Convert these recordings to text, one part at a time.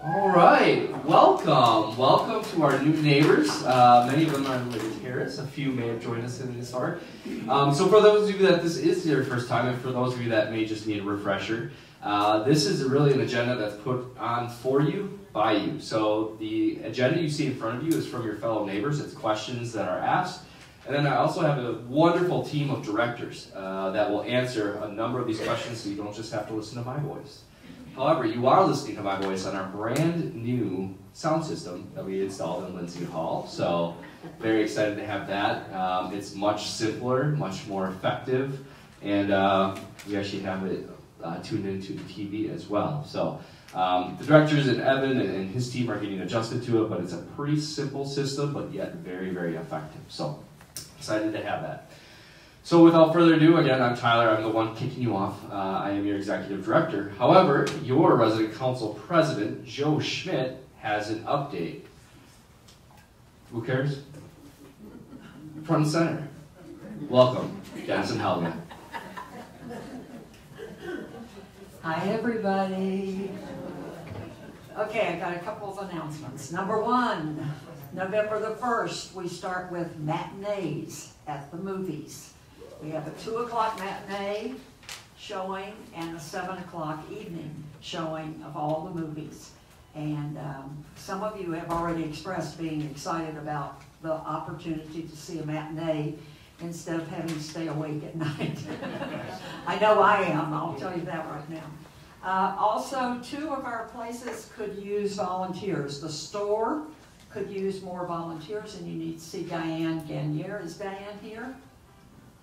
All right, welcome. Welcome to our new neighbors. Many of them are in Lake Terrace. A few may have joined us in this part. So for those of you that this is your first time, and for those of you that may just need a refresher, this is really an agenda that's put on for you, by you. So the agenda you see in front of you is from your fellow neighbors. It's questions that are asked. And then I also have a wonderful team of directors that will answer a number of these questions so you don't just have to listen to my voice. However, you are listening to my voice on our brand new sound system that we installed in Lindsay Hall. So very excited to have that. It's much simpler, much more effective, and we actually have it tuned into the TV as well. So the directors and Evan and his team are getting adjusted to it, but it's a pretty simple system, but yet very, very effective. So excited to have that. So without further ado, again, I'm Tyler. I'm the one kicking you off. I am your executive director. However, your resident council president, Joe Schmidt, has an update. Who cares? Front and center. Welcome, Dennis and Helga. Hi, everybody. Okay, I got a couple of announcements. Number one, November the 1st, we start with matinees at the movies. We have a 2 o'clock matinee showing and a 7 o'clock evening showing of all the movies. And some of you have already expressed being excited about the opportunity to see a matinee instead of having to stay awake at night. I know I am, I'll tell you that right now. Also, 2 of our places could use volunteers. The store could use more volunteers, and you need to see Diane Gagnere. Is Diane here?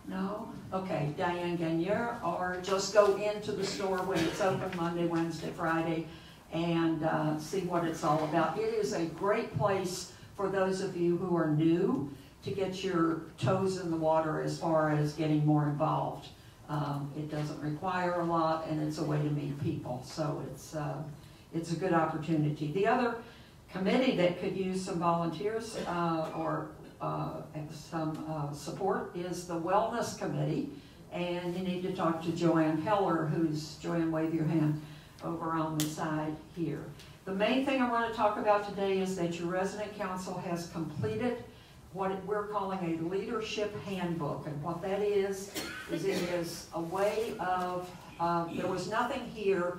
No? Okay, Diane Gagnere, or just go into the store when it's open Monday, Wednesday, Friday, and see what it's all about. It is a great place for those of you who are new to get your toes in the water as far as getting more involved. It doesn't require a lot, and it's a way to meet people, so it's a good opportunity. The other committee that could use some volunteers or some support is the Wellness Committee, and you need to talk to Joanne Heller, Joanne, wave your hand over on the side here. The main thing I want to talk about today is that your resident council has completed what we're calling a leadership handbook, and what that is it is a way of, there was nothing here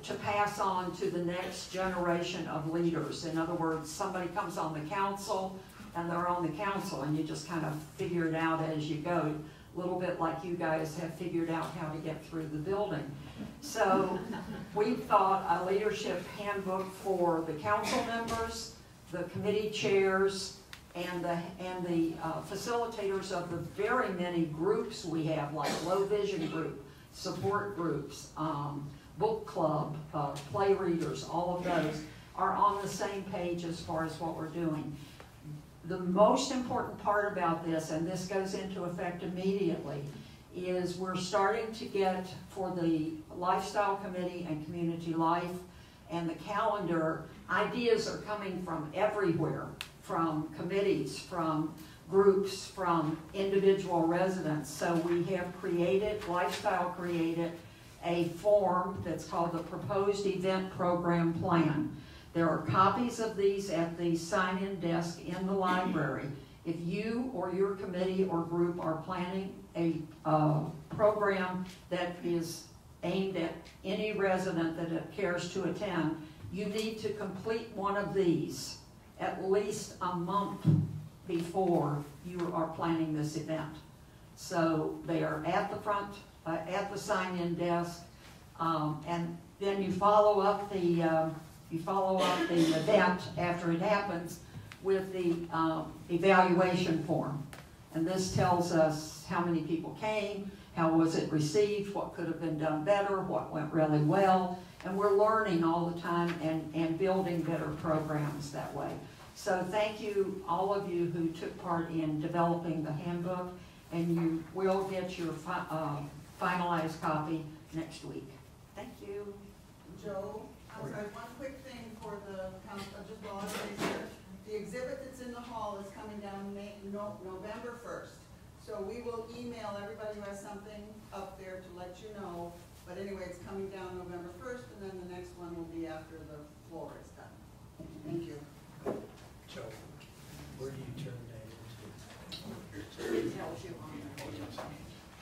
to pass on to the next generation of leaders. In other words, somebody comes on the council, and they're on the council, and you just kind of figure it out as you go, a little bit like you guys have figured out how to get through the building. So we thought a leadership handbook for the council members, the committee chairs, and the facilitators of the very many groups we have, like low vision group, support groups, book club, play readers, all of those are on the same page as far as what we're doing. The most important part about this, and this goes into effect immediately, is we're starting to get, for the Lifestyle Committee and Community Life and the calendar, ideas are coming from everywhere, from committees, from groups, from individual residents. So we have created, Lifestyle created, a form that's called the Proposed Event Program Plan. There are copies of these at the sign-in desk in the library. If you or your committee or group are planning a program that is aimed at any resident that cares to attend, you need to complete one of these at least a month before you are planning this event. So they are at the front, at the sign-in desk, and then you follow up the event after it happens with the evaluation form. And this tells us how many people came, how was it received, what could have been done better, what went really well. And we're learning all the time and building better programs that way. So thank you, all of you who took part in developing the handbook, and you will get your finalized copy next week. Thank you. Joe, I'm sorry, one quick thing for the council, just while everybody's here. The exhibit that's in the hall is coming down November 1st. So we will email everybody who has something up there to let you know. But anyway, it's coming down November 1st, and then the next one will be after the floor is done. Thank you. Joe, where do you turn that It tells you on the podium.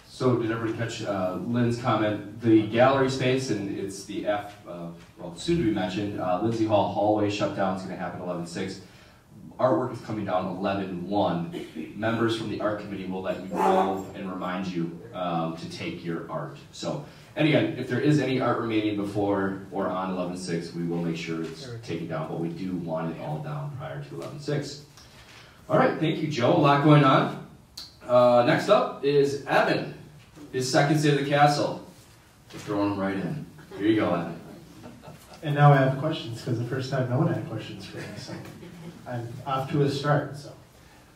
So did everybody catch Lynn's comment? The gallery space, and it's the well, soon to be mentioned, Lindsay Hall hallway shutdown is going to happen 11/6. Artwork is coming down 11/1. Members from the art committee will let you know and remind you to take your art. So, and again, if there is any art remaining before or on 11/6, we will make sure it's taken down, but we do want it all down prior to 11/6. All right, thank you, Joe. A lot going on. Next up is Evan, his second State of the Castle. We're throwing him right in. Here you go, Evan. And now I have questions, because the first time no one had questions for me, so I'm off to a start. So,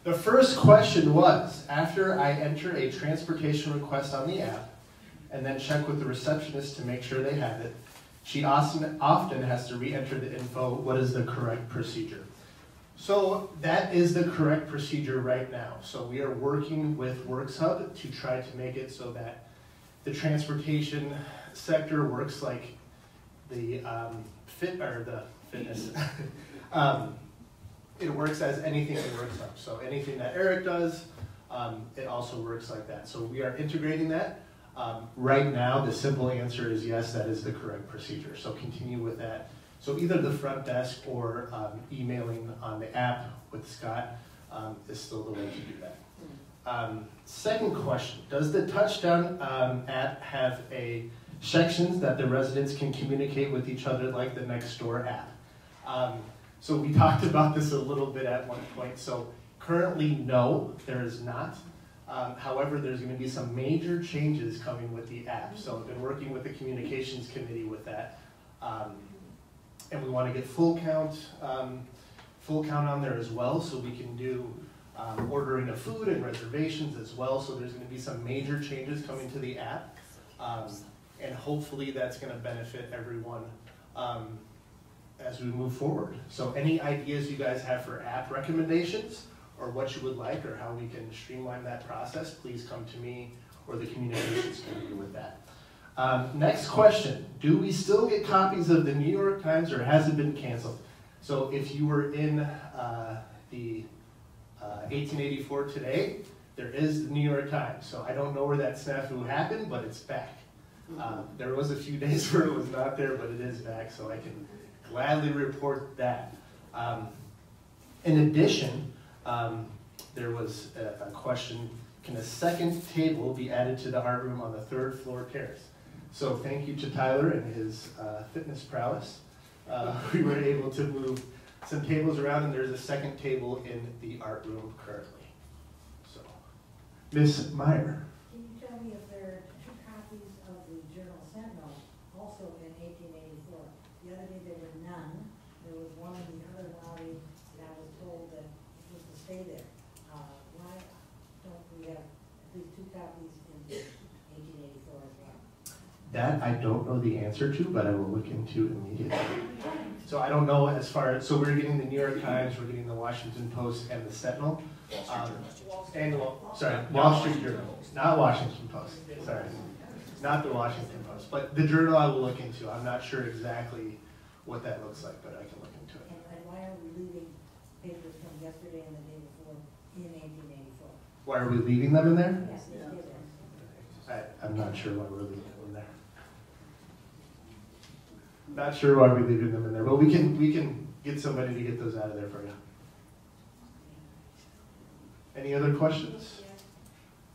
the first question was, after I enter a transportation request on the app, and then check with the receptionist to make sure they have it, she often has to re-enter the info, what is the correct procedure? So that is the correct procedure right now. So we are working with WorksHub to try to make it so that the transportation sector works like the fitness. It works as anything in WorksHub. So anything that Eric does, it also works like that. So we are integrating that. Right now, the simple answer is yes, that is the correct procedure. So continue with that. So either the front desk or emailing on the app with Scott is still the way to do that. Second question, does the Touchdown app have sections that the residents can communicate with each other like the Nextdoor app? So we talked about this a little bit at one point. So currently, no, there is not. However, there's going to be some major changes coming with the app. So I've been working with the communications committee with that. And we want to get full count on there as well, so we can do ordering of food and reservations as well. So there's going to be some major changes coming to the app, and hopefully that's going to benefit everyone as we move forward. So any ideas you guys have for app recommendations, or what you would like, or how we can streamline that process, please come to me or the communications committee with that. Next question, do we still get copies of the New York Times, or has it been canceled? So if you were in the 1884 today, there is the New York Times. So I don't know where that snafu happened, but it's back. There was a few days where it was not there, but it is back, so I can gladly report that. In addition, there was a question, can a second table be added to the art room on the 3rd floor terrace? So thank you to Tyler and his fitness prowess. We were able to move some tables around, and there's a second table in the art room currently. So, Ms. Meyer. Can you tell me if there are 2 copies of the Journal Sentinel also in 1884? The other day there were none. There was one in the other lobby, and I was told that it was to stay there. Why don't we have at least 2 copies in 1884 as well? That I don't know the answer to, but I will look into immediately. So I don't know as far as, so we're getting the New York Times, we're getting the Washington Post and the Sentinel. Wall Street Journal, not Washington Post, sorry. Not the Washington Post, but the Journal I will look into. I'm not sure exactly what that looks like, but I can look into it. And why are we leaving papers from yesterday and the day before in 1884? Why are we leaving them in there? Yes, they stay there. I'm not sure why we're leaving them in there. Not sure why we're leaving them in there, but we can get somebody to get those out of there for you. Any other questions?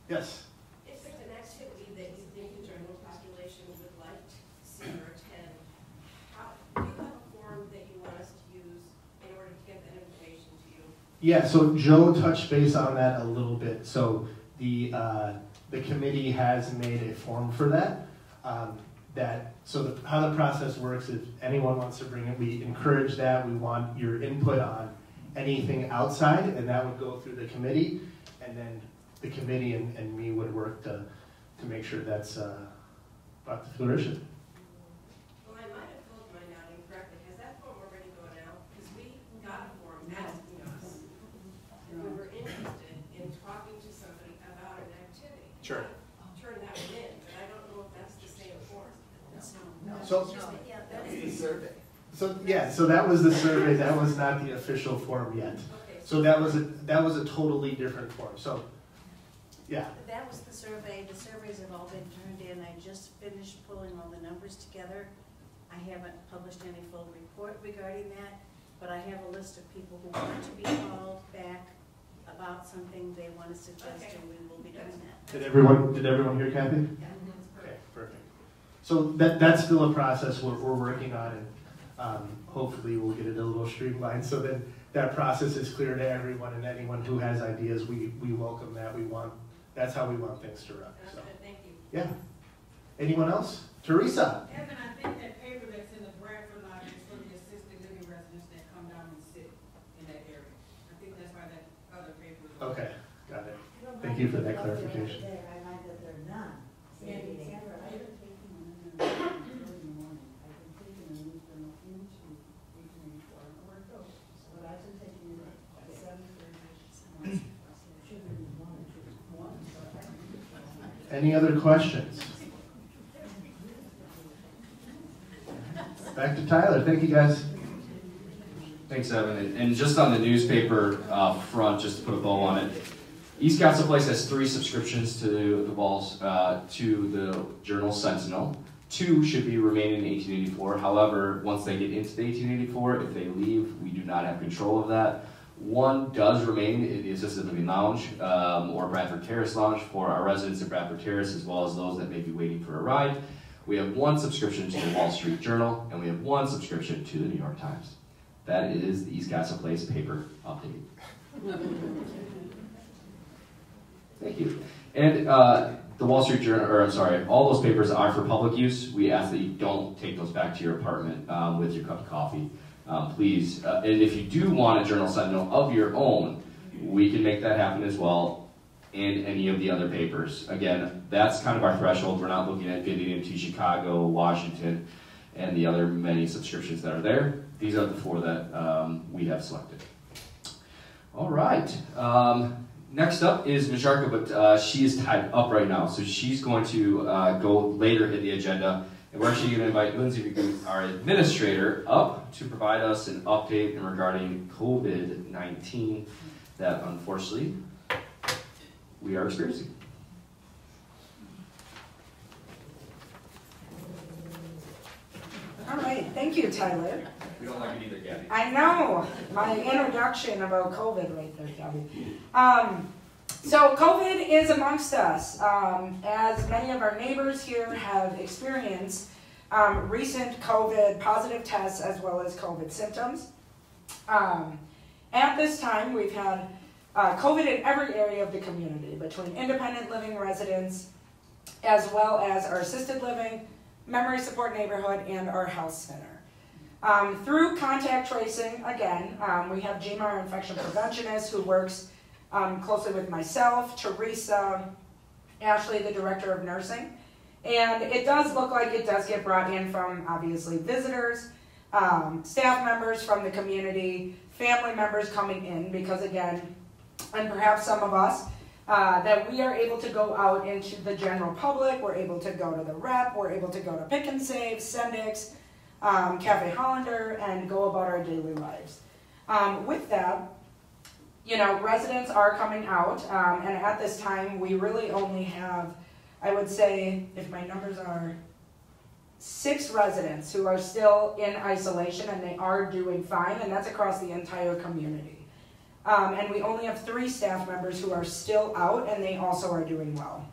Yes. If there's an activity that you think the general population would like to see or attend, do you have a form that you want us to use in order to get that information to you? Yeah, so Joe touched base on that a little bit. So the committee has made a form for that. How the process works, if anyone wants to bring it, we encourage that. We want your input on anything outside, and that would go through the committee, and then the committee and me would work to make sure that's brought to fruition. Well, I might have filled mine out incorrectly. Has that form already gone out? Because we got a form asking us if we were interested in talking to somebody about an activity. Sure. Turn that one in, but I don't know if that's the same form. So Yeah, that's the survey. So yeah, so that was the survey. That was not the official form yet. Okay. So that was a totally different form. So yeah. That was the survey. The surveys have all been turned in. I just finished pulling all the numbers together. I haven't published any full report regarding that, but I have a list of people who want to be called back about something they want to suggest, Okay. and we will be doing that. Did everyone hear Kathy? Yeah, that's Okay, perfect. perfect. So that's still a process we're working on, and hopefully we'll get it a little streamlined so then that process is clear to everyone, and anyone who has ideas, we welcome that. That's how we want things to run. That's So good, thank you. yeah. Anyone else? Teresa. Evan, I think that paper that's in the Bradford Lodge is for the assisted living residents that come down and sit in that area. I think that's why that other paper is. Okay, got it. I don't Thank mind you for that up there clarification. today. I mind that there are none. Sandy, Sandra, Sandra, I- I've been taking them in the morning. I've been taking them into 1884. Where it goes. But I've been taking it at 7:30. Should have been one or two. Any other questions? Back to Tyler. Thank you, guys. Thanks, Evan. And just on the newspaper front, just to put a bow on it, East Castle Place has 3 subscriptions to to the Journal Sentinel. 2 should be remaining in 1884. However, once they get into the 1884, if they leave, we do not have control of that. 1 does remain in the Assisted Living Lounge or Bradford Terrace Lounge for our residents at Bradford Terrace, as well as those that may be waiting for a ride. We have 1 subscription to the Wall Street Journal, and we have 1 subscription to the New York Times. That is the East Castle Place paper update. Thank you. And the Wall Street Journal, or I'm sorry, all those papers are for public use. We ask that you don't take those back to your apartment with your cup of coffee, please. And if you do want a Journal Sentinel of your own, we can make that happen as well. And any of the other papers. Again, that's kind of our threshold. We're not looking at getting into Chicago, Washington, and the other many subscriptions that are there. These are the 4 that we have selected. All right. Next up is Nisharka, but she is tied up right now, so she's going to go later in the agenda. And we're actually going to invite Lindsay, our administrator, up to provide us an update regarding COVID-19 that unfortunately we are experiencing. All right, thank you, Tyler. We don't like it either, Gabby. I know, my introduction about COVID right there, Gabby. So COVID is amongst us. As many of our neighbors here have experienced recent COVID positive tests as well as COVID symptoms. At this time, we've had COVID in every area of the community, between independent living residents, as well as our assisted living, memory support neighborhood, and our health center. Through contact tracing, again, we have Gina, our infection preventionist, who works closely with myself, Teresa, Ashley, the director of nursing. And it does look like it does get brought in from, obviously, visitors, staff members from the community, family members coming in, because again, and perhaps some of us, that we are able to go out into the general public, we're able to go to the rep, we're able to go to Pick and Save, Sendix, Cafe Hollander, and go about our daily lives. With that, you know, residents are coming out, and at this time, we really only have, I would say, if my numbers are 6 residents who are still in isolation, and they are doing fine, and that's across the entire community. And we only have 3 staff members who are still out, and they also are doing well.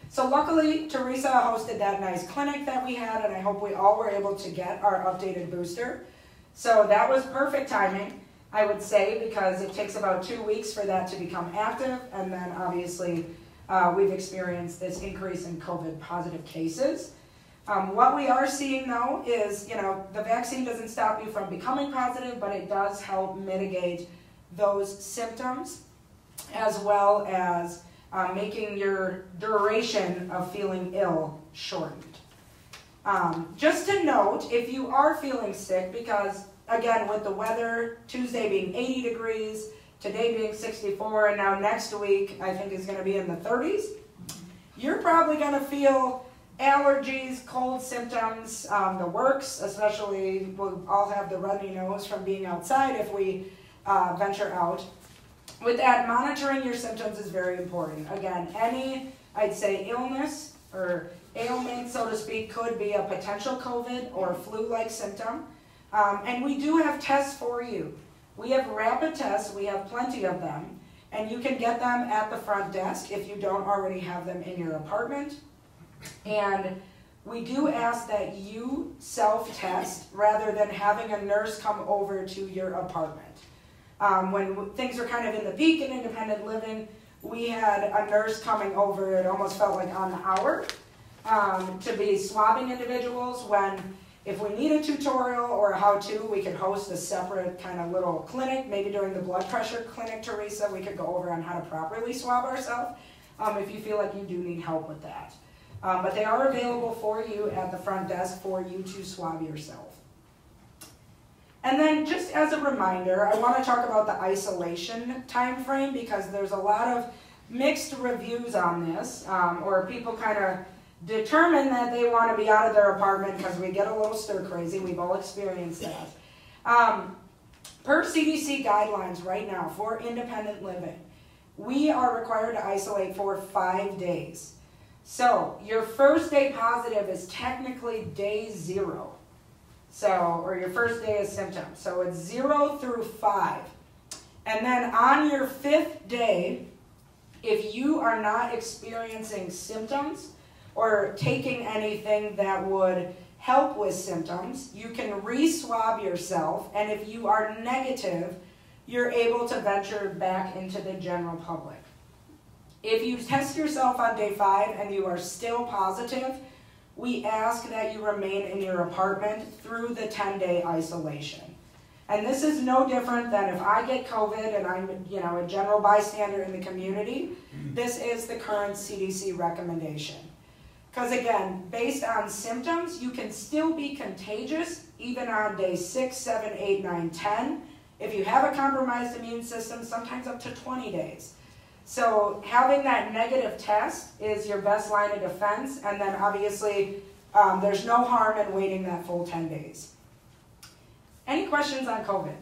So luckily, Teresa hosted that nice clinic that we had, and I hope we all were able to get our updated booster. So that was perfect timing, I would say, because it takes about 2 weeks for that to become active, and then obviously we've experienced this increase in COVID positive cases. What we are seeing though is, you know, the vaccine doesn't stop you from becoming positive, but it does help mitigate those symptoms, as well as making your duration of feeling ill shortened. Just to note, if you are feeling sick, because again, with the weather, Tuesday being 80 degrees, today being 64, and now next week I think is going to be in the 30s, you're probably going to feel allergies, cold symptoms, the works, especially we'll all have the runny nose from being outside if we venture out. With that, monitoring your symptoms is very important. Again, any, I'd say, illness or ailment, so to speak, could be a potential COVID or flu-like symptom. And we do have tests for you. We have rapid tests, we have plenty of them, and you can get them at the front desk if you don't already have them in your apartment. And we do ask that you self-test rather than having a nurse come over to your apartment. When things were kind of in the peak in independent living, we had a nurse coming over, it almost felt like on the hour, to be swabbing individuals when, if we need a tutorial or a how-to, we could host a separate kind of little clinic, maybe during the blood pressure clinic, Teresa, we could go over on how to properly swab ourselves, if you feel like you do need help with that. But they are available for you at the front desk for you to swab yourself. And then just as a reminder, I want to talk about the isolation time frame because there's a lot of mixed reviews on this, or people kind of determine that they want to be out of their apartment because we get a little stir crazy. We've all experienced that. Per CDC guidelines right now for independent living, we are required to isolate for 5 days. So your first day positive is technically day 0. So, or your first day of symptoms. So it's 0 through 5. And then on your 5th day, if you are not experiencing symptoms or taking anything that would help with symptoms, you can re-swab yourself, and if you are negative, you're able to venture back into the general public. If you test yourself on day 5 and you are still positive, we ask that you remain in your apartment through the 10-day isolation. And this is no different than if I get COVID and I'm, a general bystander in the community. This is the current CDC recommendation. Because again, based on symptoms, you can still be contagious even on day 6, 7, 8, 9, 10. If you have a compromised immune system, sometimes up to 20 days. So having that negative test is your best line of defense, and then obviously there's no harm in waiting that full 10 days. Any questions on COVID?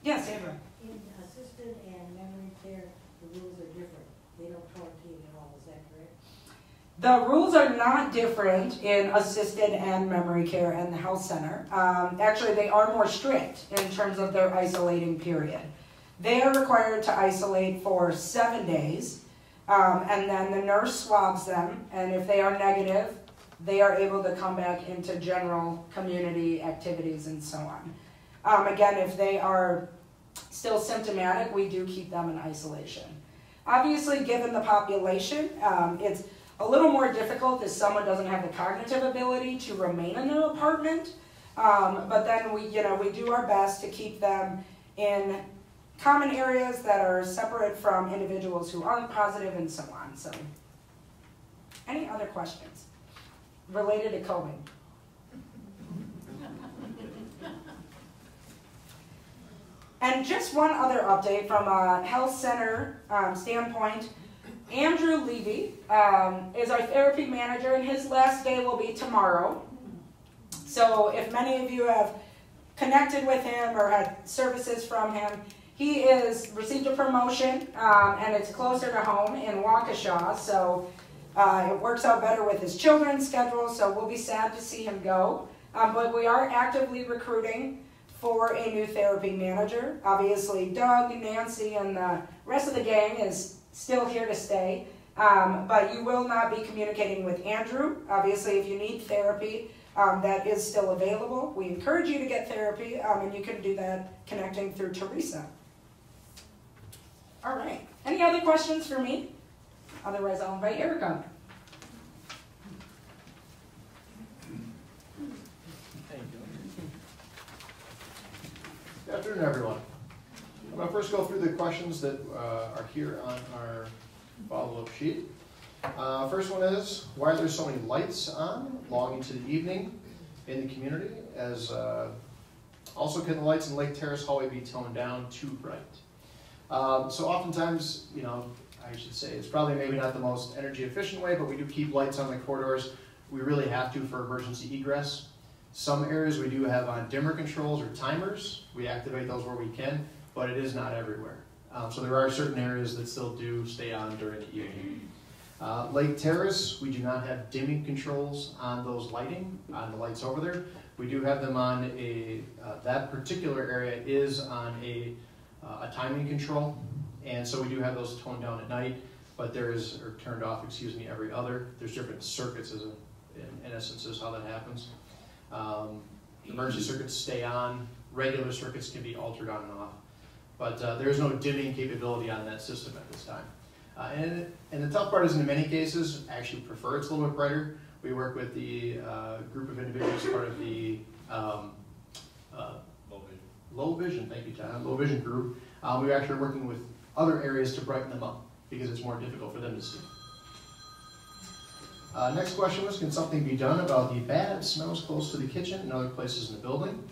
Yes, Sandra. In assisted and memory care, the rules are different. They don't quarantine at all, is that correct? The rules are not different in assisted and memory care and the health center. Actually, they are more strict in terms of their isolating period. They are required to isolate for 7 days, and then the nurse swabs them, and if they are negative, they are able to come back into general community activities and so on. Again, if they are still symptomatic, we do keep them in isolation. Obviously, given the population, it's a little more difficult if someone doesn't have the cognitive ability to remain in their apartment, but then we do our best to keep them in common areas that are separate from individuals who aren't positive and so on. So, any other questions related to COVID? And just one other update from a health center standpoint. Andrew Levy is our therapy manager, and his last day will be tomorrow. So if many of you have connected with him or had services from him, he has received a promotion, and it's closer to home in Waukesha, so it works out better with his children's schedule, so we'll be sad to see him go. But we are actively recruiting for a new therapy manager. Obviously, Doug, Nancy, and the rest of the gang is still here to stay, but you will not be communicating with Andrew. Obviously, if you need therapy, that is still available. We encourage you to get therapy, and you can do that connecting through Teresa. All right. Any other questions for me? Otherwise, I'll invite Erica. Thank you. Good afternoon, everyone. I'm going to first go through the questions that are here on our follow-up sheet. First one is, why are there so many lights on long into the evening in the community? Also, can the lights in Lake Terrace Hallway be toned down too bright? So oftentimes, I should say, it's probably maybe not the most energy efficient way, but we do keep lights on the corridors we really have to for emergency egress. Some areas we do have on dimmer controls or timers. We activate those where we can, but it is not everywhere. So there are certain areas that still do stay on during the evening. Lake Terrace, we do not have dimming controls on those lighting, on the lights over there. We do have them on that particular area is on a timing control, and so we do have those toned down at night, but or turned off, excuse me, every other. There's different circuits in essence is how that happens. Emergency circuits stay on, regular circuits can be altered on and off, but there is no dimming capability on that system at this time. And the tough part is in many cases, I actually prefer it's a little bit brighter. We work with the group of individuals, part of the low vision, thank you, Tom, low vision group. We're actually working with other areas to brighten them up because it's more difficult for them to see. Next question was, can something be done about the bad smells close to the kitchen and other places in the building?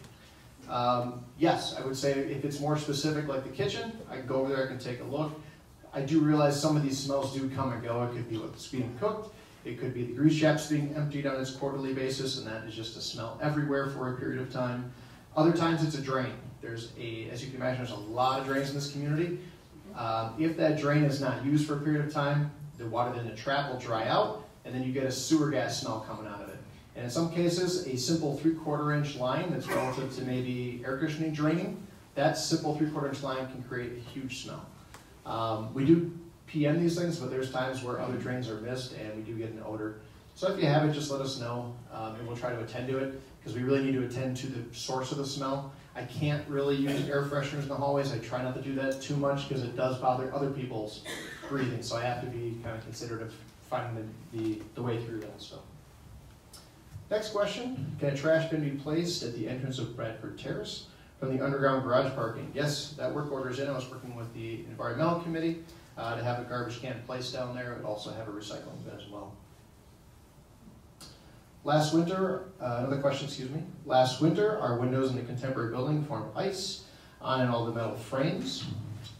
Yes, I would say if it's more specific like the kitchen, I can go over there, I can take a look. I do realize some of these smells do come and go. It could be what's being cooked. It could be the grease traps being emptied on its quarterly basis, and that is just a smell everywhere for a period of time. Other times it's a drain. As you can imagine, there's a lot of drains in this community. If that drain is not used for a period of time, the water in the trap will dry out, and then you get a sewer gas smell coming out of it. And in some cases, a simple 3/4 inch line that's relative to maybe air conditioning draining, that simple 3/4 inch line can create a huge smell. We do PM these things, but there's times where other drains are missed and we do get an odor. So if you have it, just let us know, and we'll try to attend to it, because we really need to attend to the source of the smell. I can't really use air fresheners in the hallways. I try not to do that too much because it does bother other people's breathing, so I have to be kind of considerate of finding the way through that. So, next question, can a trash bin be placed at the entrance of Bradford Terrace from the underground garage parking? Yes, that work order is in. I was working with the environmental committee to have a garbage can placed down there. It would also have a recycling bin as well. Last winter, another question, excuse me. Last winter, our windows in the contemporary building formed ice on and all the metal frames.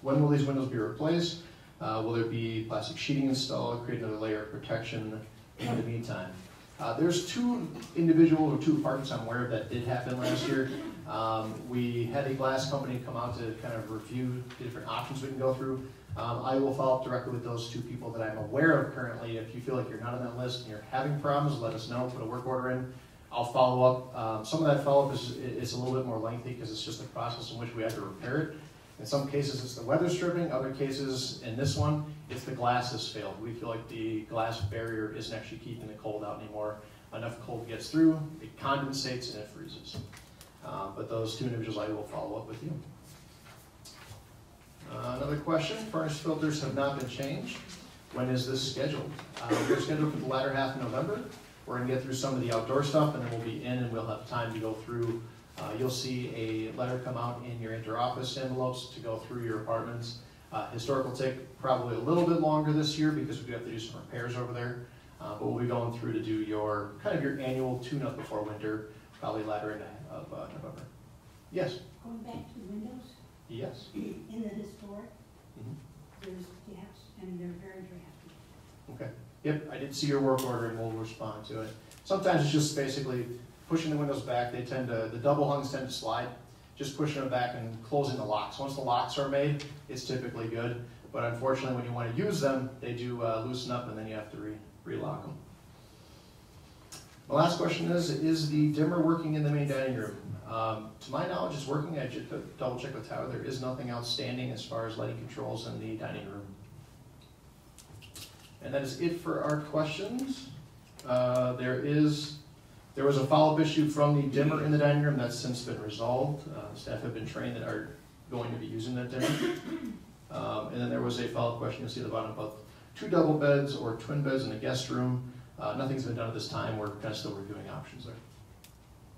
When will these windows be replaced? Will there be plastic sheeting installed, create another layer of protection in the meantime? There's two individuals or two apartments I'm aware of that did happen last year. We had a glass company come out to kind of review the different options we can go through. I will follow up directly with those two people that I'm aware of currently. If you feel like you're not on that list and you're having problems, let us know, put a work order in. I'll follow up. Some of that follow-up is a little bit more lengthy because it's just a process in which we have to repair it. In some cases, it's the weather stripping. Other cases, in this one, it's the glass has failed. We feel like the glass barrier isn't actually keeping the cold out anymore. Enough cold gets through, it condensates, and it freezes. But those two individuals, I will follow up with you. Another question, furnace filters have not been changed. When is this scheduled? We're scheduled for the latter half of November. We're going to get through some of the outdoor stuff, and then we'll be in and we'll have time to go through. You'll see a letter come out in your inter-office envelopes to go through your apartments. Historic will take probably a little bit longer this year because we do have to do some repairs over there. But we'll be going through to do your annual tune-up before winter, probably latter end of November. Yes? Going back to the windows? Yes. In the historic, there's gaps and they're very drafty. Okay. Yep, I did see your work order and we'll respond to it. Sometimes it's just basically pushing the windows back. The double hungs tend to slide. Just pushing them back and closing the locks. Once the locks are made, it's typically good. But unfortunately, when you want to use them, they do loosen up and then you have to relock them. The last question is the dimmer working in the main dining room? To my knowledge, it's working. I just double check with Tyler. There is nothing outstanding as far as lighting controls in the dining room. And that is it for our questions. There was a follow-up issue from the dimmer in the dining room that's since been resolved. Staff have been trained that are going to be using that dimmer. And then there was a follow-up question you'll see at the bottom about 2 double beds or twin beds in the guest room. Nothing's been done at this time. We're kind of still reviewing options there.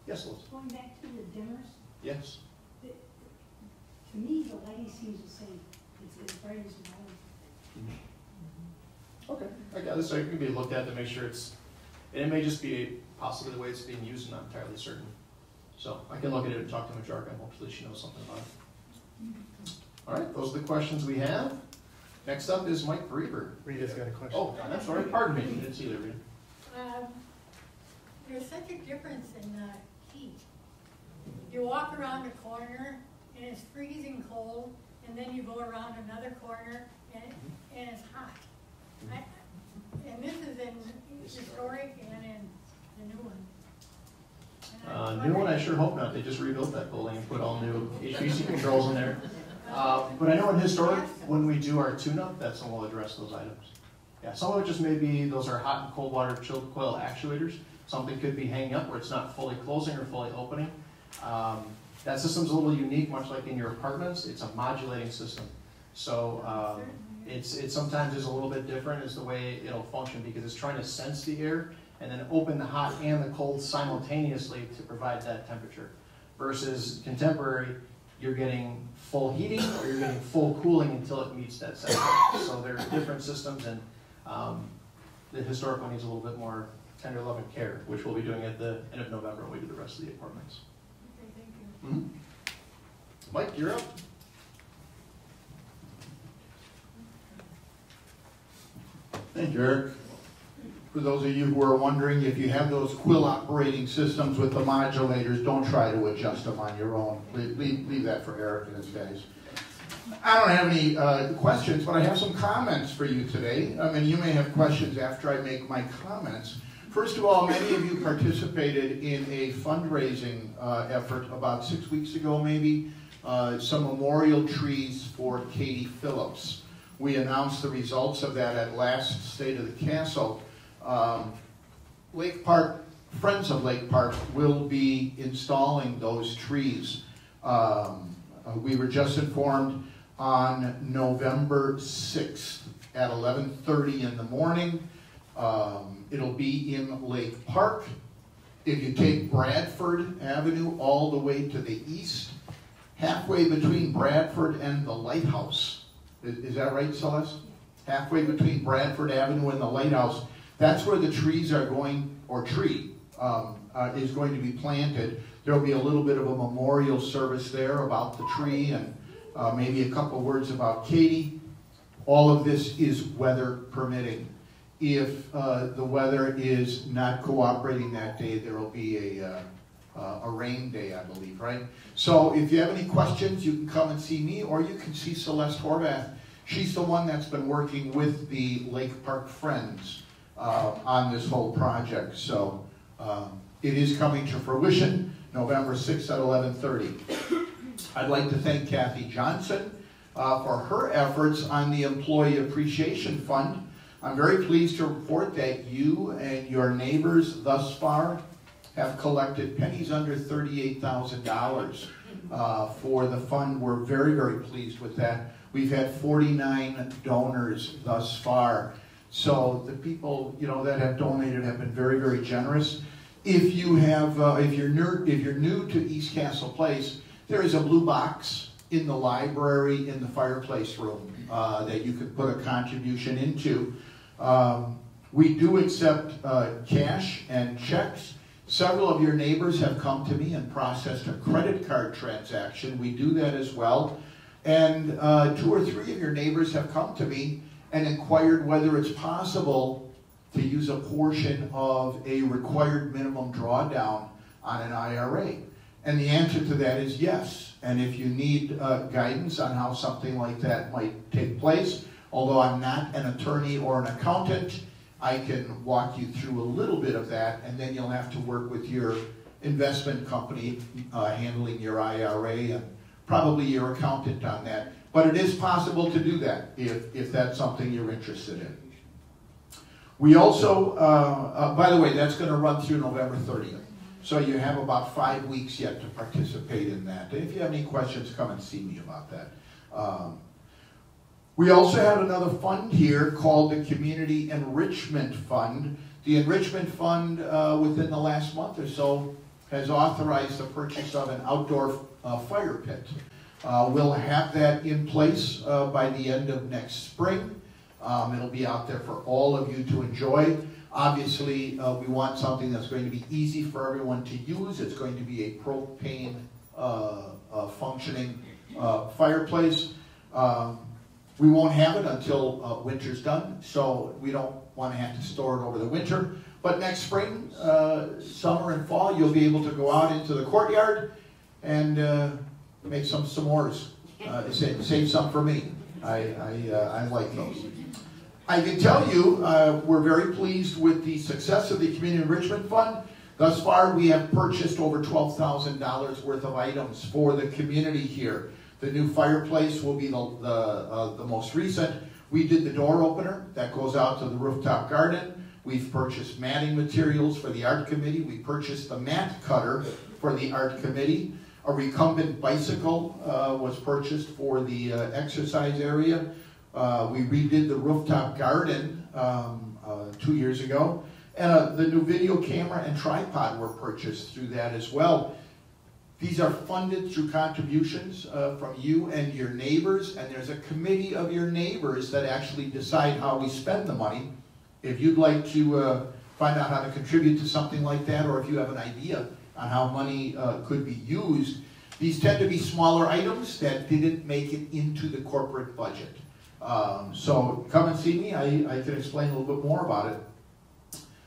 Yes, Liz? Going back to the dimmers, Yes. to me, the lighting seems the same. It's as bright as mine. Okay. I got this. So it can be looked at to make sure and it may just be possibly the way it's being used. I'm not entirely certain. So I can look at it and talk to Majorca and hopefully she knows something about it. All right, those are the questions we have. Next up is Mike Breber. Rita's got a question. Oh, I'm sorry. Pardon me. I didn't see that, Rita. there's such a difference in the heat. You walk around a corner and it's freezing cold, and then you go around another corner and it's hot. And this is in historic and in the new one. New one, I sure hope not. They just rebuilt that building and put all new HVAC controls in there. But I know in historic, when we do our tune-up, that's when we'll address those items. Yeah, some of it just may be, those are hot and cold water chilled coil actuators. Something could be hanging up where it's not fully closing or fully opening. That system's a little unique, much like in your apartments. It's a modulating system. So it's sometimes is a little bit different is the way it'll function because it's trying to sense the air and then open the hot and the cold simultaneously to provide that temperature. Versus contemporary, you're getting full heating or you're getting full cooling until it meets that setting. So they're different systems, and the historic one needs a little bit more tender love and care, which we'll be doing at the end of November when we do the rest of the apartments. Okay, thank you. Mike, you're up. Thank you, Eric. For those of you who are wondering, if you have those quill operating systems with the modulators, don't try to adjust them on your own. Leave that for Eric and his guys. I don't have any questions, but I have some comments for you today. I mean, you may have questions after I make my comments. First of all, many of you participated in a fundraising effort about 6 weeks ago, maybe, some memorial trees for Katie Phillips. We announced the results of that at last State of the Castle. Lake Park, Friends of Lake Park will be installing those trees. We were just informed on November 6th at 11:30 in the morning. It'll be in Lake Park. If you take Bradford Avenue all the way to the east, halfway between Bradford and the lighthouse. Is that right, Celeste? Halfway between Bradford Avenue and the lighthouse. That's where the trees are going, or is going to be planted. There'll be a little bit of a memorial service there about the tree and maybe a couple words about Katie. All of this is weather permitting. If the weather is not cooperating that day, there will be a rain day, I believe, right? So if you have any questions, you can come and see me, or you can see Celeste Horvath. She's the one that's been working with the Lake Park Friends on this whole project. So it is coming to fruition, November 6th at 11:30. I'd like to thank Kathy Johnson for her efforts on the Employee Appreciation Fund. I'm very pleased to report that you and your neighbors thus far have collected pennies under $38,000 for the fund. We're very, very pleased with that. We've had 49 donors thus far. So the people, that have donated have been very, very generous. If you have, if you're new to East Castle Place, there is a blue box in the library in the fireplace room that you could put a contribution into. We do accept cash and checks. Several of your neighbors have come to me and processed a credit card transaction. We do that as well. And 2 or 3 of your neighbors have come to me and inquired whether it's possible to use a portion of a required minimum drawdown on an IRA. And the answer to that is yes. And if you need guidance on how something like that might take place, although I'm not an attorney or an accountant, I can walk you through a little bit of that, and then you'll have to work with your investment company handling your IRA and probably your accountant on that. But it is possible to do that if that's something you're interested in. We also, by the way, that's going to run through November 30th. So you have about 5 weeks yet to participate in that. If you have any questions, come and see me about that. We also have another fund here called the Community Enrichment Fund. The Enrichment Fund, within the last month or so, has authorized the purchase of an outdoor fire pit. We'll have that in place by the end of next spring. It'll be out there for all of you to enjoy. Obviously, we want something that's going to be easy for everyone to use. It's going to be a propane functioning fireplace. We won't have it until winter's done, so we don't want to have to store it over the winter. But next spring, summer and fall, you'll be able to go out into the courtyard and make some s'mores. Save some for me. I like those. I can tell you we're very pleased with the success of the Community Enrichment Fund. Thus far, we have purchased over $12,000 worth of items for the community here. The new fireplace will be the most recent. We did the door opener that goes out to the rooftop garden. We've purchased matting materials for the art committee. We purchased the mat cutter for the art committee. A recumbent bicycle was purchased for the exercise area. We redid the rooftop garden 2 years ago. And the new video camera and tripod were purchased through that as well. These are funded through contributions from you and your neighbors, and there's a committee of your neighbors that actually decide how we spend the money. If you'd like to find out how to contribute to something like that, or if you have an idea on how money could be used, these tend to be smaller items that didn't make it into the corporate budget. So come and see me. I can explain a little bit more about it.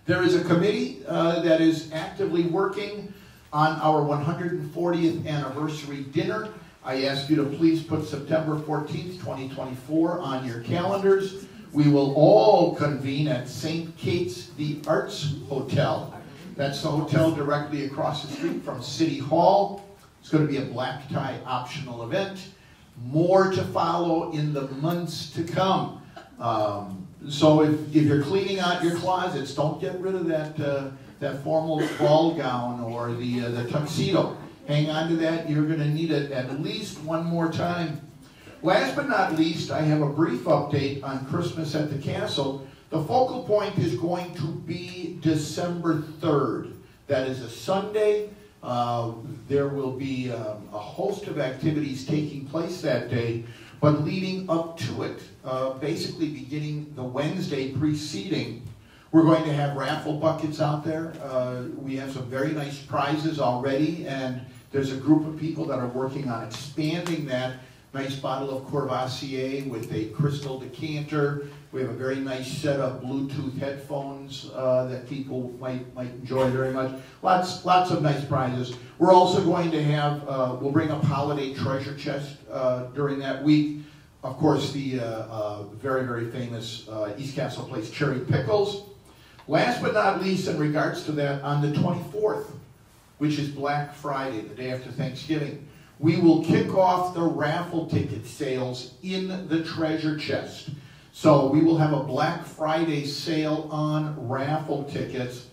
There is a committee that is actively working on our 140th anniversary dinner. I ask you to please put September 14th, 2024 on your calendars. We will all convene at St. Kate's the Arts Hotel. That's the hotel directly across the street from City Hall. It's going to be a black tie optional event. More to follow in the months to come. So if you're cleaning out your closets, don't get rid of that formal ball gown or the tuxedo. Hang on to that. You're going to need it at least one more time. Last but not least, I have a brief update on Christmas at the Castle. The focal point is going to be December 3rd. That is a Sunday. There will be a host of activities taking place that day, but leading up to it, basically beginning the Wednesday preceding, we're going to have raffle buckets out there. We have some very nice prizes already, and there's a group of people that are working on expanding that. Nice bottle of Courvoisier with a crystal decanter. We have a very nice set of Bluetooth headphones that people might enjoy very much. Lots of nice prizes. We're also going to have, we'll bring up holiday treasure chest during that week. Of course, the very, very famous East Castle Place cherry pickles. Last but not least, in regards to that, on the 24th, which is Black Friday, the day after Thanksgiving, we will kick off the raffle ticket sales in the treasure chest. So we will have a Black Friday sale on raffle tickets.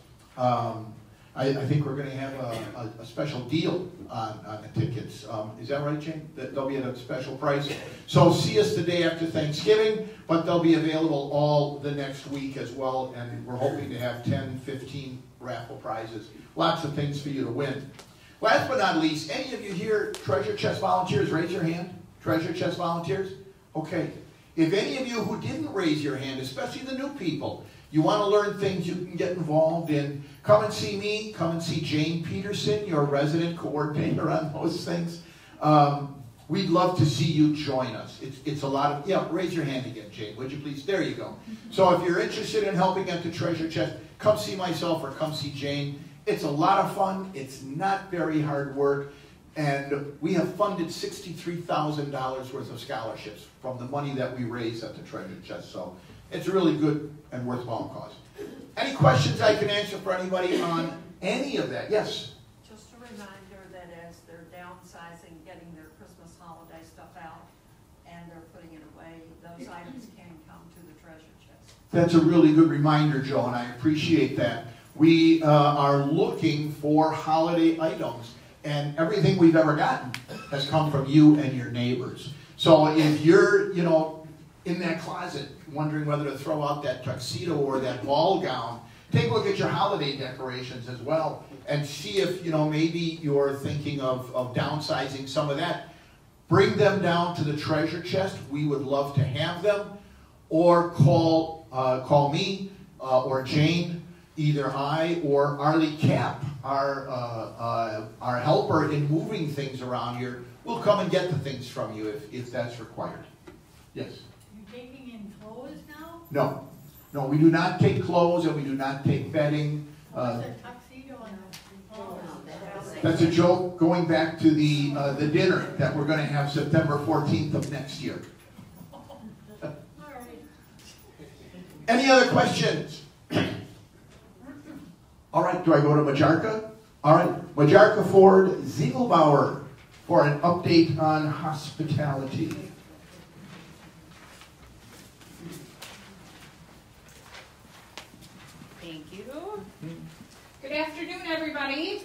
I think we're going to have a special deal on the tickets. Is that right, Jane? They'll be at a special price. So see us the day after Thanksgiving, but they'll be available all the next week as well, and we're hoping to have 10, 15 raffle prizes. Lots of things for you to win. Last but not least, any of you here treasure chest volunteers, raise your hand. Treasure chest volunteers? Okay. If any of you who didn't raise your hand, especially the new people, you want to learn things you can get involved in, come and see me, come and see Jane Peterson, your resident coordinator on those things. We'd love to see you join us. It's a lot of, yeah, raise your hand again, Jane, would you please? There you go. So if you're interested in helping at the treasure chest, come see myself or come see Jane. It's a lot of fun. It's not very hard work. And we have funded $63,000 worth of scholarships from the money that we raise at the treasure chest. So it's a really good and worthwhile cause. Any questions I can answer for anybody on any of that? Yes? Just a reminder that as they're downsizing, getting their Christmas holiday stuff out, and they're putting it away, those items can come to the treasure chest. That's a really good reminder, Joe, and I appreciate that. We are looking for holiday items, and everything we've ever gotten has come from you and your neighbors. So if you're, in that closet wondering whether to throw out that tuxedo or that ball gown, take a look at your holiday decorations as well and see if, maybe you're thinking of downsizing some of that. Bring them down to the treasure chest. We would love to have them. Or call me or Jane. Either I or Arlie Cap, our helper in moving things around here, will come and get the things from you if that's required. Yes? You're taking in clothes now? No. No, we do not take clothes and we do not take bedding. What's a tuxedo on? Oh, That's a joke going back to the dinner that we're going to have September 14th of next year. all right. Any other questions? All right, do I go to Majarka? All right, Majarka Ford Ziegelbauer for an update on hospitality. Thank you. Good afternoon, everybody.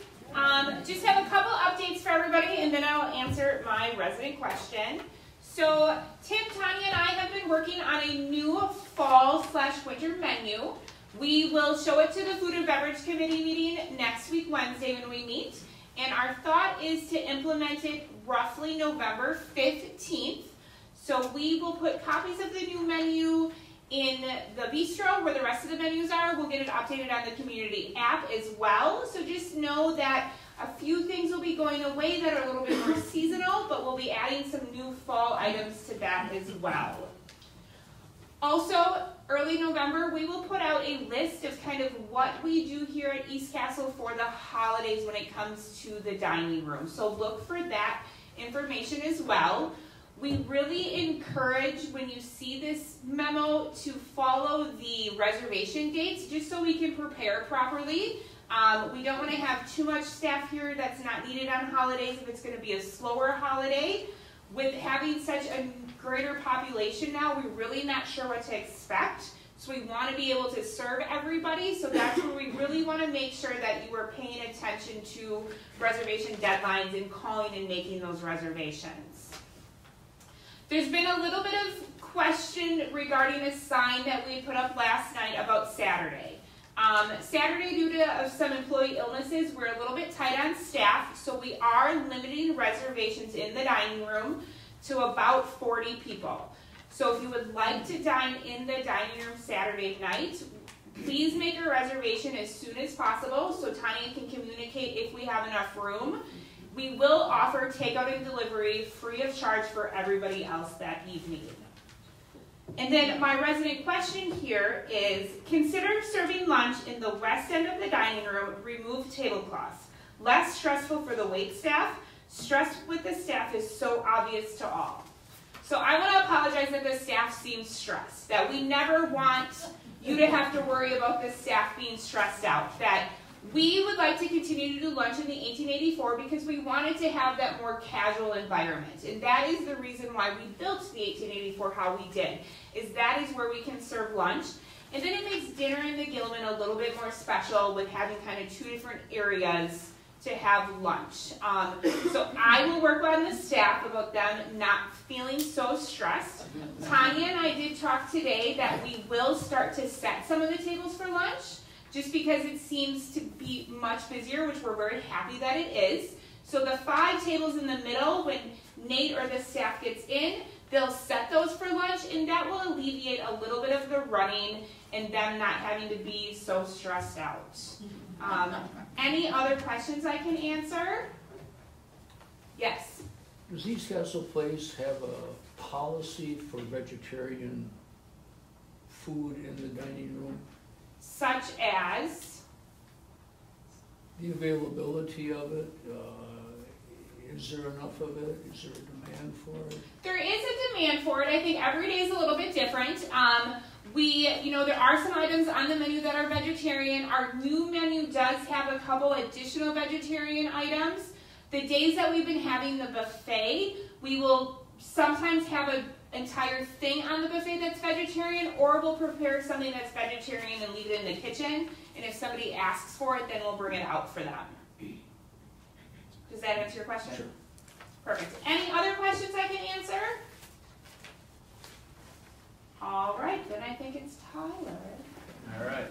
Just have a couple updates for everybody, and then I'll answer my resident question. So Tim, Tanya, and I have been working on a new fall/winter menu. We will show it to the Food and Beverage Committee meeting next week, Wednesday, when we meet. And our thought is to implement it roughly November 15th. So we will put copies of the new menu in the bistro where the rest of the menus are. We'll get it updated on the community app as well. So just know that a few things will be going away that are a little bit more seasonal, but we'll be adding some new fall items to that as well. Also, early November, we will put out a list of kind of what we do here at East Castle for the holidays when it comes to the dining room. So look for that information as well. We really encourage, when you see this memo, to follow the reservation dates just so we can prepare properly. We don't want to have too much staff here that's not needed on holidays if it's going to be a slower holiday. With having such a greater population now, we're really not sure what to expect. So we want to be able to serve everybody. So that's where we really want to make sure that you are paying attention to reservation deadlines and calling and making those reservations. There's been a little bit of question regarding a sign that we put up last night about Saturday. Saturday, due to some employee illnesses, we're a little bit tight on staff, so we are limiting reservations in the dining room to about 40 people. So if you would like to dine in the dining room Saturday night, please make a reservation as soon as possible so Tanya can communicate if we have enough room. We will offer takeout and delivery free of charge for everybody else that evening. And then my resident question here is, consider serving lunch in the west end of the dining room, remove tablecloths. Less stressful for the wait staff. Stress with the staff is so obvious to all. So I want to apologize that the staff seems stressed, that we never want you to have to worry about the staff being stressed out, that we would like to continue to do lunch in the 1884 because we wanted to have that more casual environment. And that is the reason why we built the 1884 how we did, is that is where we can serve lunch. And then it makes dinner in the Gilman a little bit more special with having kind of two different areas to have lunch. So I will work on the staff about them not feeling so stressed. Tanya and I did talk today that we will start to set some of the tables for lunch, just because it seems to be much busier, which we're very happy that it is. So the 5 tables in the middle, when Nate or the staff gets in, they'll set those for lunch, and that will alleviate a little bit of the running and them not having to be so stressed out. Any other questions I can answer? Yes? Does East Castle Place have a policy for vegetarian food in the dining room? Such as? The availability of it, is there enough of it? Is there a demand for it? There is a demand for it. I think every day is a little bit different. There are some items on the menu that are vegetarian. Our new menu does have a couple additional vegetarian items. The days that we've been having the buffet, we will sometimes have an entire thing on the buffet that's vegetarian, or we'll prepare something that's vegetarian and leave it in the kitchen, and if somebody asks for it, then we'll bring it out for them. Does that answer your question? Sure. Perfect. Any other questions I can answer? All right, then I think it's Tyler. All right.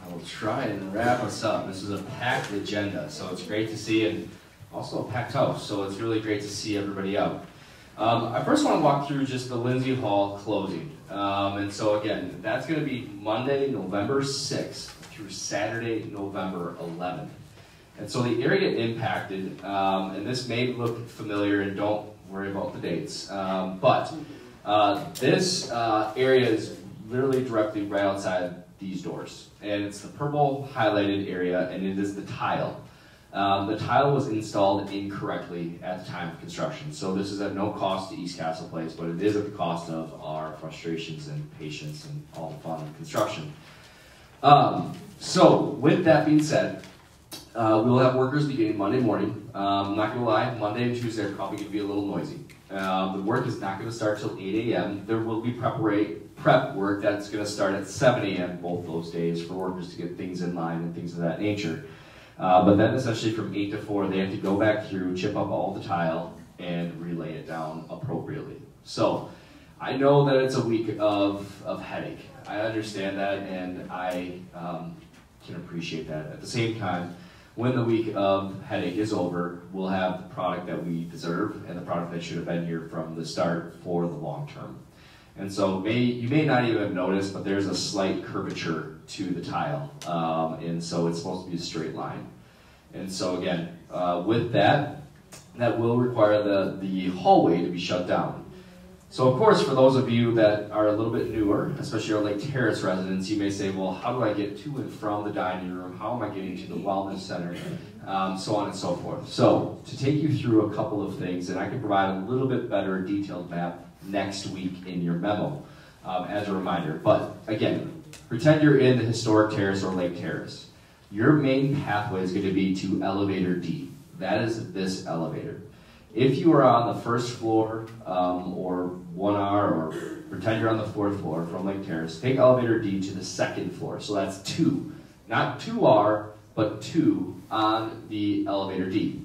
I will try and wrap us up. This is a packed agenda, so it's great to see, and also a packed house, so it's really great to see everybody out. I first want to walk through just the Lindsay Hall closing. And so again, that's going to be Monday, November 6th through Saturday, November 11th. And so the area impacted, and this may look familiar, and don't worry about the dates, but This area is literally directly right outside these doors. And it's the purple highlighted area, and it is the tile. The tile was installed incorrectly at the time of construction. So this is at no cost to East Castle Place, but it is at the cost of our frustrations and patience and all the fun of construction. So with that being said, we will have workers beginning Monday morning. I'm not going to lie, Monday and Tuesday are probably going to be a little noisy. The work is not going to start till 8 a.m. There will be prep work that's going to start at 7 a.m. both those days for workers to get things in line and things of that nature. But then essentially from 8 to 4, they have to go back through, chip up all the tile, and relay it down appropriately. So I know that it's a week of headache. I understand that, and I can appreciate that. At the same time, when the week of headache is over, we'll have the product that we deserve and the product that should have been here from the start for the long term. And so you may not even have noticed, but there's a slight curvature to the tile. And so it's supposed to be a straight line. And so again, with that will require the hallway to be shut down. So of course, for those of you that are a little bit newer, especially our Lake Terrace residents, you may say, well, how do I get to and from the dining room? How am I getting to the wellness center? So on and so forth. So to take you through a couple of things, and I can provide a little bit better detailed map next week in your memo as a reminder. But again, pretend you're in the historic terrace or Lake Terrace. Your main pathway is going to be to elevator D. That is this elevator. If you are on the first floor or 1R, or pretend you're on the 4th floor from Lake Terrace, take elevator D to the 2nd floor. So that's 2. Not 2R, but 2 on the elevator D.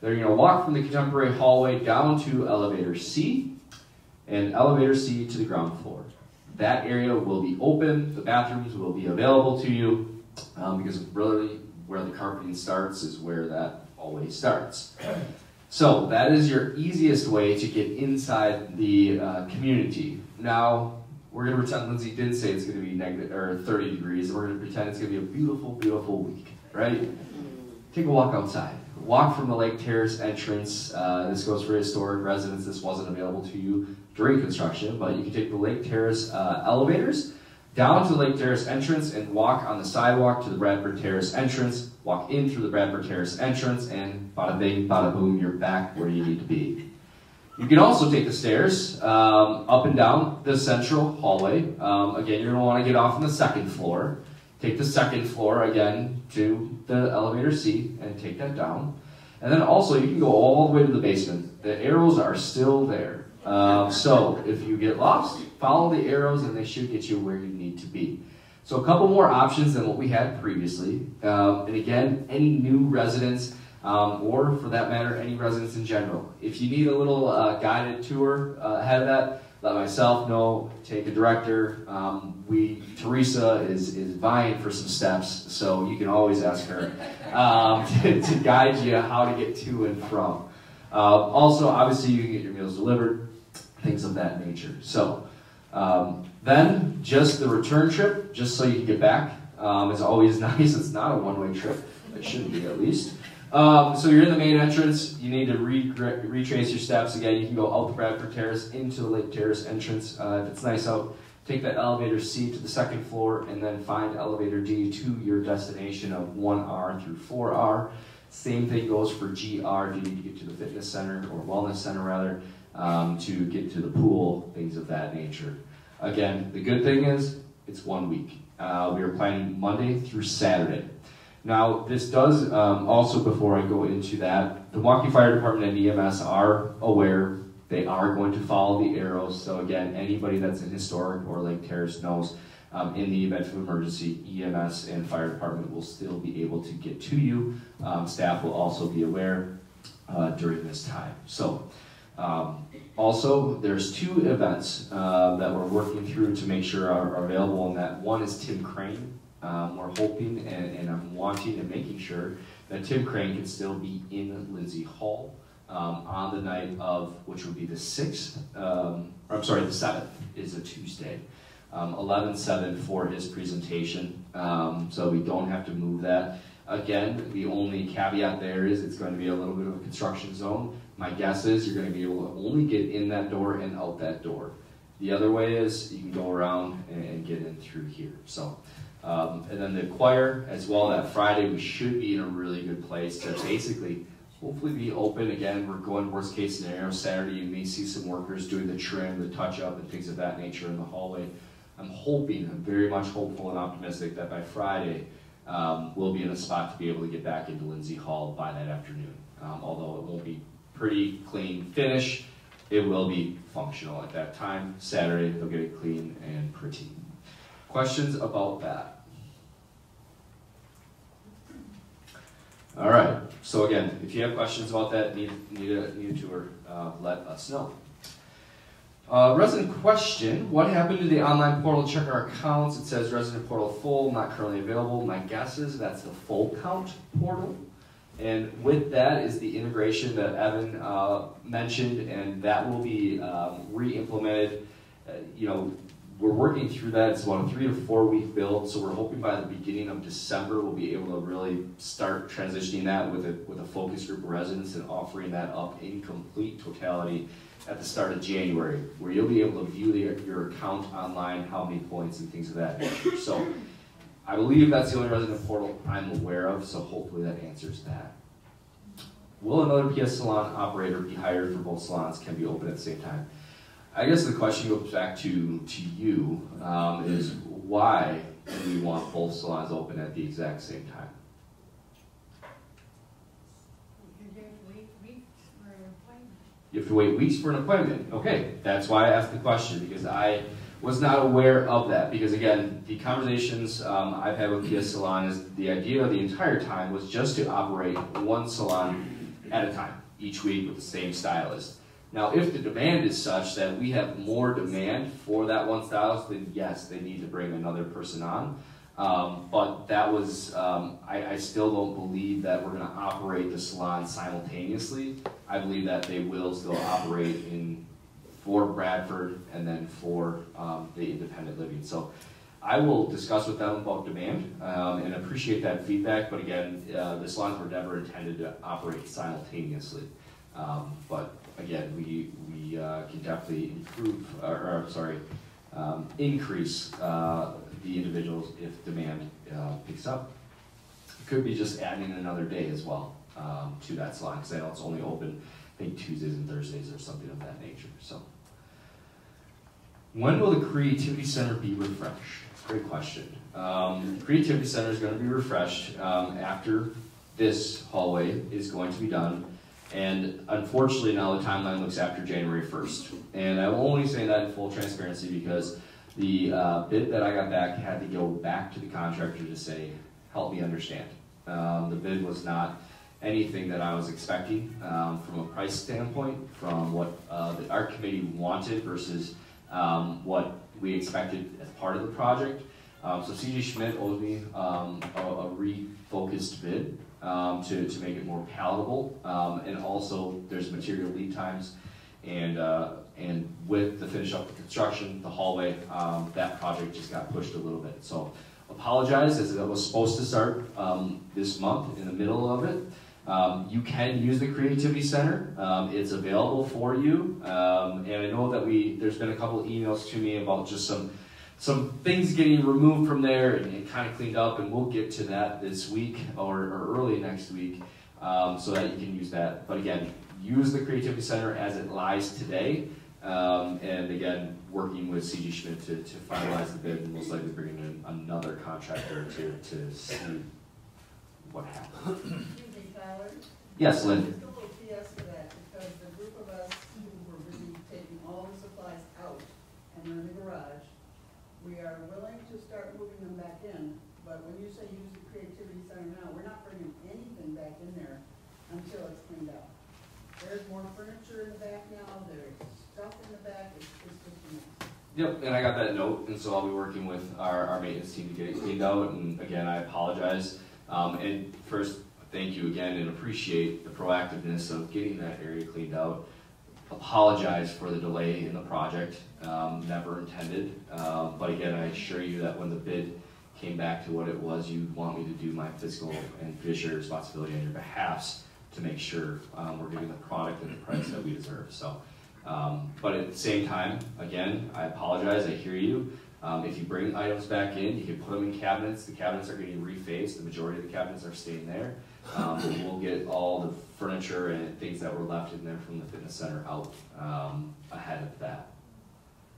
Then you're going to walk from the contemporary hallway down to elevator C, and elevator C to the ground floor. That area will be open. The bathrooms will be available to you because really where the carpeting starts is where that hallway starts. So that is your easiest way to get inside the community. Now, we're going to pretend Lindsay did say it's going to be negative or 30 degrees, and we're going to pretend it's going to be a beautiful, beautiful week, right? Take a walk outside. Walk from the Lake Terrace entrance. This goes for historic residents. This wasn't available to you during construction, but you can take the Lake Terrace elevators down to the Lake Terrace entrance and walk on the sidewalk to the Bradford Terrace entrance, walk in through the Bradford Terrace entrance, and bada bing, bada boom, you're back where you need to be. You can also take the stairs up and down the central hallway. Again, you're going to want to get off on the 2nd floor. Take the 2nd floor again to the elevator C and take that down. And then also you can go all the way to the basement. The arrows are still there. So if you get lost, follow the arrows and they should get you where you need to be. So a couple more options than what we had previously. And again, any new residents, or for that matter, any residents in general. If you need a little guided tour ahead of that, let myself know, take a director. Teresa is vying for some steps, so you can always ask her to guide you how to get to and from. Also, obviously, you can get your meals delivered, things of that nature. So then, just the return trip, just so you can get back, is always nice. It's not a one-way trip. It shouldn't be, at least. So you're in the main entrance. You need to retrace your steps. Again, you can go out the Bradford Terrace into the Lake Terrace entrance. If it's nice out, take that elevator C to the 2nd floor and then find elevator D to your destination of 1R through 4R. Same thing goes for GR. Do you need to get to the fitness center or wellness center rather to get to the pool, things of that nature. Again, the good thing is it's 1 week. We are planning Monday through Saturday. Now, this does, also before I go into that, the Milwaukee Fire Department and EMS are aware. They are going to follow the arrows. So again, anybody that's in historic or Lake Terrace knows in the event of emergency, EMS and Fire Department will still be able to get to you. Staff will also be aware during this time. So also, there's 2 events that we're working through to make sure are available, and that one is Tim Crane. We're hoping and I'm wanting and making sure that Tim Crane can still be in Lindsay Hall on the night of, which would be the 6th, I'm sorry, the 7th is a Tuesday, 11/7 for his presentation, so we don't have to move that. Again, the only caveat there is it's going to be a little bit of a construction zone. My guess is you're going to be able to only get in that door and out that door. The other way is you can go around and get in through here. So, and then the choir as well, that Friday we should be in a really good place to basically hopefully be open. Again, we're going worst case scenario. Saturday you may see some workers doing the trim, the touch up, and things of that nature in the hallway. I'm very much hopeful and optimistic that by Friday we'll be in a spot to be able to get back into Lindsay Hall by that afternoon. Although it won't be pretty clean finish, it will be functional at that time. Saturday they'll get it clean and pretty. Questions about that? All right, so again, if you have questions about that, need to let us know. Resident question, what happened to the online portal? Check our accounts. It says resident portal full, not currently available. My guess is that's the full count portal. And with that is the integration that Evan mentioned, and that will be re-implemented. We're working through that. It's about a 3 to 4 week build, so we're hoping by the beginning of December we'll be able to really start transitioning that with a focus group of residents and offering that up in complete totality at the start of January, where you'll be able to view your account online, how many points and things of that nature. So I believe that's the only resident portal I'm aware of, so hopefully that answers that. Will another PS salon operator be hired for both salons can be open at the same time? I guess the question goes back to you, is why do we want both salons open at the exact same time? You have to wait weeks for an appointment. Okay, that's why I asked the question, because I was not aware of that. Because again, the conversations I've had with PS Salon is the idea the entire time was just to operate one salon at a time, each week with the same stylist. Now, if the demand is such that we have more demand for that one stylist, then yes, they need to bring another person on. But that was, I still don't believe that we're going to operate the salon simultaneously. I believe that they will still operate for Bradford and then for the independent living. So I will discuss with them about demand and appreciate that feedback. But again, the salons were never intended to operate simultaneously. But again, we can definitely increase the individuals if demand picks up. It could be just adding another day as well to that salon, because I know it's only open, I think, Tuesdays and Thursdays or something of that nature. So, when will the Creativity Center be refreshed? Great question. Creativity Center is going to be refreshed after this hallway is going to be done. And unfortunately now the timeline looks after January 1st. And I'm only saying that in full transparency because the bid that I got back had to go back to the contractor to say, help me understand. The bid was not anything that I was expecting from a price standpoint, from what our committee wanted versus what we expected as part of the project. So C.G. Schmidt owes me a refocused bid to make it more palatable, and also there's material lead times, and with the finish up the construction, the hallway, that project just got pushed a little bit. So apologize, as it was supposed to start this month in the middle of it. You can use the Creativity Center. It's available for you, and I know that there's been a couple of emails to me about just some things getting removed from there and kind of cleaned up, and we'll get to that this week or early next week so that you can use that. But again, use the Creativity Center as it lies today, and again, working with C.G. Schmidt to finalize the bid, and most likely bringing in another contractor to see what happens. Excuse me, Tyler? Yes, Lynn. Just a little PS for that, because the group of us who were really taking all the supplies out and they're in the garage, we are willing to start moving them back in, but when you say use the Creativity Center now, we're not bringing anything back in there until it's cleaned out. There's more furniture in the back now, there's stuff in the back, it's just a mess. Yep, and I got that note, and so I'll be working with our maintenance team to get it cleaned out, and again, I apologize. And first, thank you again, and appreciate the proactiveness of getting that area cleaned out. Apologize for the delay in the project, never intended. But again, I assure you that when the bid came back to what it was, you want me to do my fiscal and fiduciary responsibility on your behalf to make sure we're getting the product at the price that we deserve. So But at the same time, again, I apologize, I hear you. If you bring items back in, you can put them in cabinets. The cabinets are getting refaced. The majority of the cabinets are staying there. We'll get all the furniture and things that were left in there from the fitness center out ahead of that.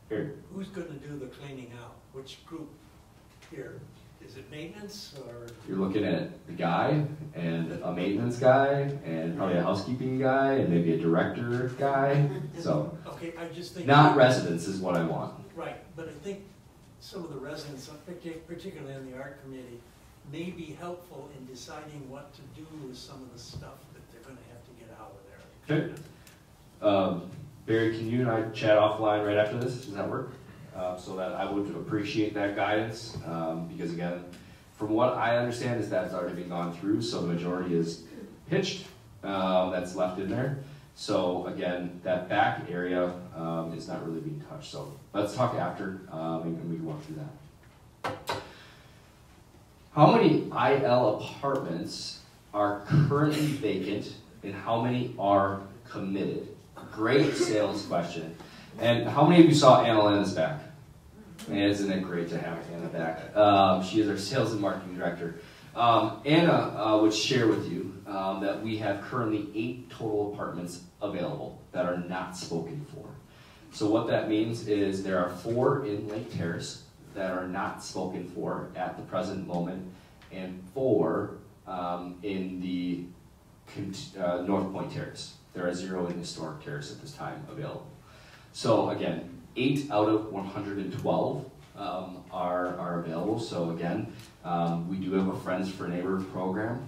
Here. Who's going to do the cleaning out? Which group here? Is it maintenance or? You're looking at the guy and a maintenance guy and probably a housekeeping guy and maybe a director guy. So, okay, I just think not residents is what I want. Right, but I think some of the residents, particularly in the art committee, may be helpful in deciding what to do with some of the stuff that they're going to have to get out of there. Okay. Barry, can you and I chat offline right after this? Does that work? So that I would appreciate that guidance, because again, from what I understand is that's already been gone through, so the majority is pitched, that's left in there. So again, that back area is not really being touched. So let's talk after, and we can walk through that. How many IL apartments are currently vacant, and how many are committed? Great sales question. And how many of you saw Anna Landa's back? Man, isn't it great to have Anna back? She is our sales and marketing director. Anna would share with you that we have currently 8 total apartments available that are not spoken for. So what that means is there are 4 in Lake Terrace that are not spoken for at the present moment, and 4 in the North Point Terrace. There are 0 in Historic Terrace at this time available. So again, 8 out of 112 are available. So again, we do have a Friends for Neighbor program.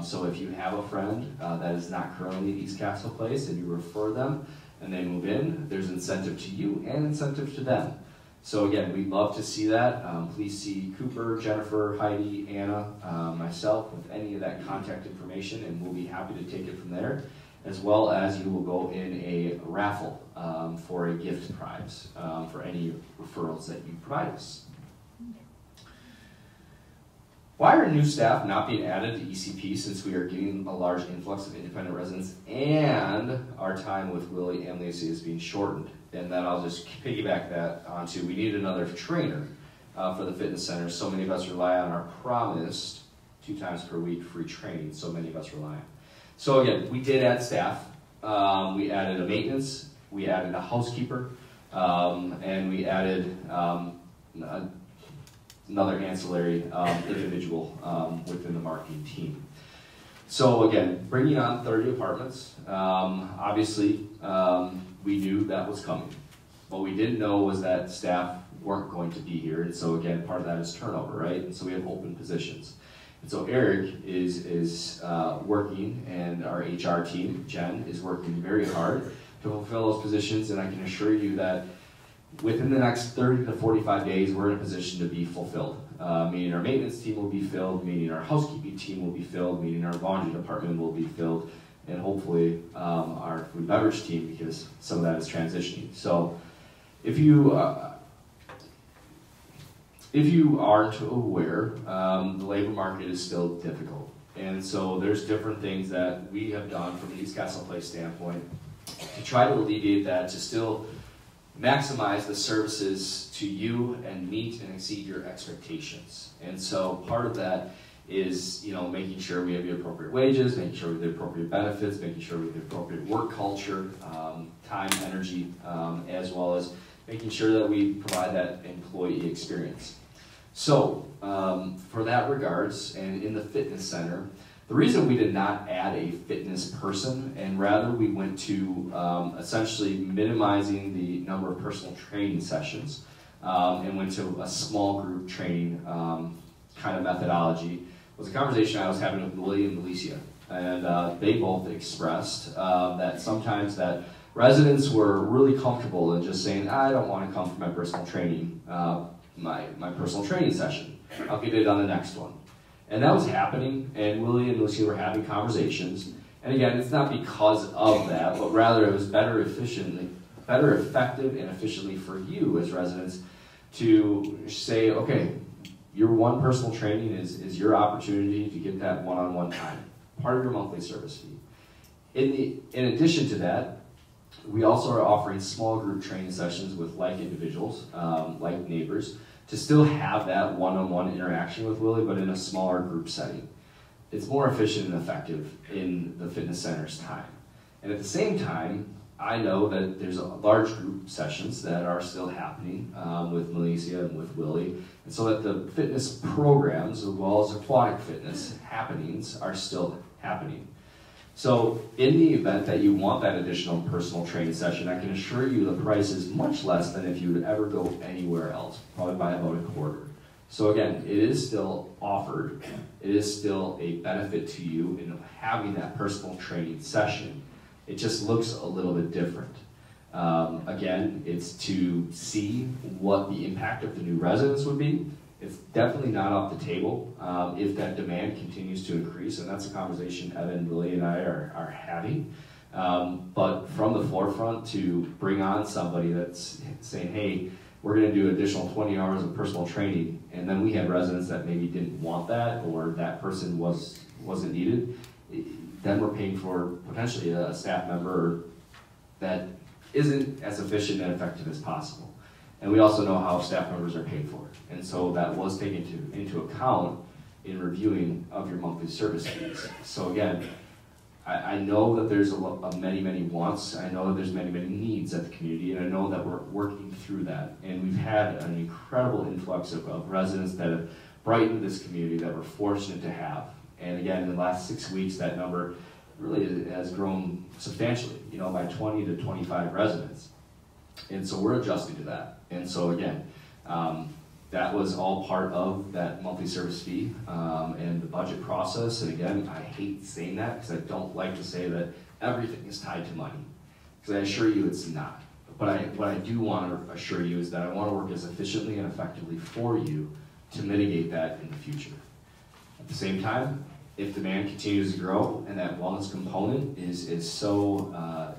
So if you have a friend that is not currently at East Castle Place and you refer them and they move in, there's incentive to you and incentive to them. So again, we'd love to see that. Please see Cooper, Jennifer, Heidi, Anna, myself with any of that contact information, and we'll be happy to take it from there, as well as you will go in a raffle for a gift prize for any referrals that you provide us. Why are new staff not being added to ECP since we are getting a large influx of independent residents and our time with Willie and Lacey is being shortened? And then I'll just piggyback that onto, we need another trainer for the fitness center. So many of us rely on our promised 2 times per week free training. So many of us rely on. So again, we did add staff. We added a maintenance, we added a housekeeper, and we added another ancillary individual within the marketing team. So again, bringing on 30 apartments, obviously we knew that was coming. What we didn't know was that staff weren't going to be here, and so again, part of that is turnover, right? And so we have open positions. And so Eric is working, and our HR team, Jen, is working very hard to fulfill those positions, and I can assure you that within the next 30 to 45 days, we're in a position to be fulfilled. Meaning our maintenance team will be filled, meaning our housekeeping team will be filled, meaning our laundry department will be filled, and hopefully our food and beverage team, because some of that is transitioning. So if you aren't aware, the labor market is still difficult. And so there's different things that we have done from the East Castle Place standpoint to try to alleviate that, to still maximize the services to you and meet and exceed your expectations. And so part of that is, making sure we have the appropriate wages, making sure we have the appropriate benefits, making sure we have the appropriate work culture, time, energy, as well as making sure that we provide that employee experience. So, for that regards, and in the fitness center, the reason we did not add a fitness person, and rather we went to essentially minimizing the number of personal training sessions, and went to a small group training kind of methodology, was a conversation I was having with Willie and Alicia. And they both expressed that sometimes that residents were really comfortable in just saying, I don't want to come for my personal training, my personal training session. I'll get it on the next one. And that was happening, and Willie and Lucy were having conversations. And again, it's not because of that, but rather it was better effective and efficiently for you as residents to say, okay, your one personal training is your opportunity to get that one-on-one time, part of your monthly service fee. In addition to that, We also are offering small group training sessions with like individuals, like neighbors, to still have that one-on-one interaction with Willie, but in a smaller group setting. It's more efficient and effective in the fitness center's time. And at the same time, I know that there's a large group sessions that are still happening with Milicia and with Willie, and so that the fitness programs, as well as aquatic fitness happenings, are still happening. So in the event that you want that additional personal training session, I can assure you the price is much less than if you would ever go anywhere else, probably by about a quarter. So again, it is still offered. It is still a benefit to you in having that personal training session. It just looks a little bit different. Again, it's to see what the impact of the new residents would be. It's definitely not off the table if that demand continues to increase, and that's a conversation Evan, Willie, and I are having. But from the forefront to bring on somebody that's saying, hey, we're going to do additional 20 hours of personal training, and then we had residents that maybe didn't want that, or that person wasn't needed, then we're paying for potentially a staff member that isn't as efficient and effective as possible. And we also know how staff members are paid for. And so that was taken into account in reviewing of your monthly service fees. So again, I know that there's many wants. I know that there's many needs at the community, and I know that we're working through that. And we've had an incredible influx of residents that have brightened this community that we're fortunate to have. And again, in the last 6 weeks, that number really has grown substantially, by 20 to 25 residents. And so we're adjusting to that. And so again, that was all part of that monthly service fee and the budget process. And again, I hate saying that because I don't like to say that everything is tied to money, because I assure you it's not. But what I do want to assure you is that I want to work as efficiently and effectively for you to mitigate that in the future. At the same time, if demand continues to grow and that wellness component is so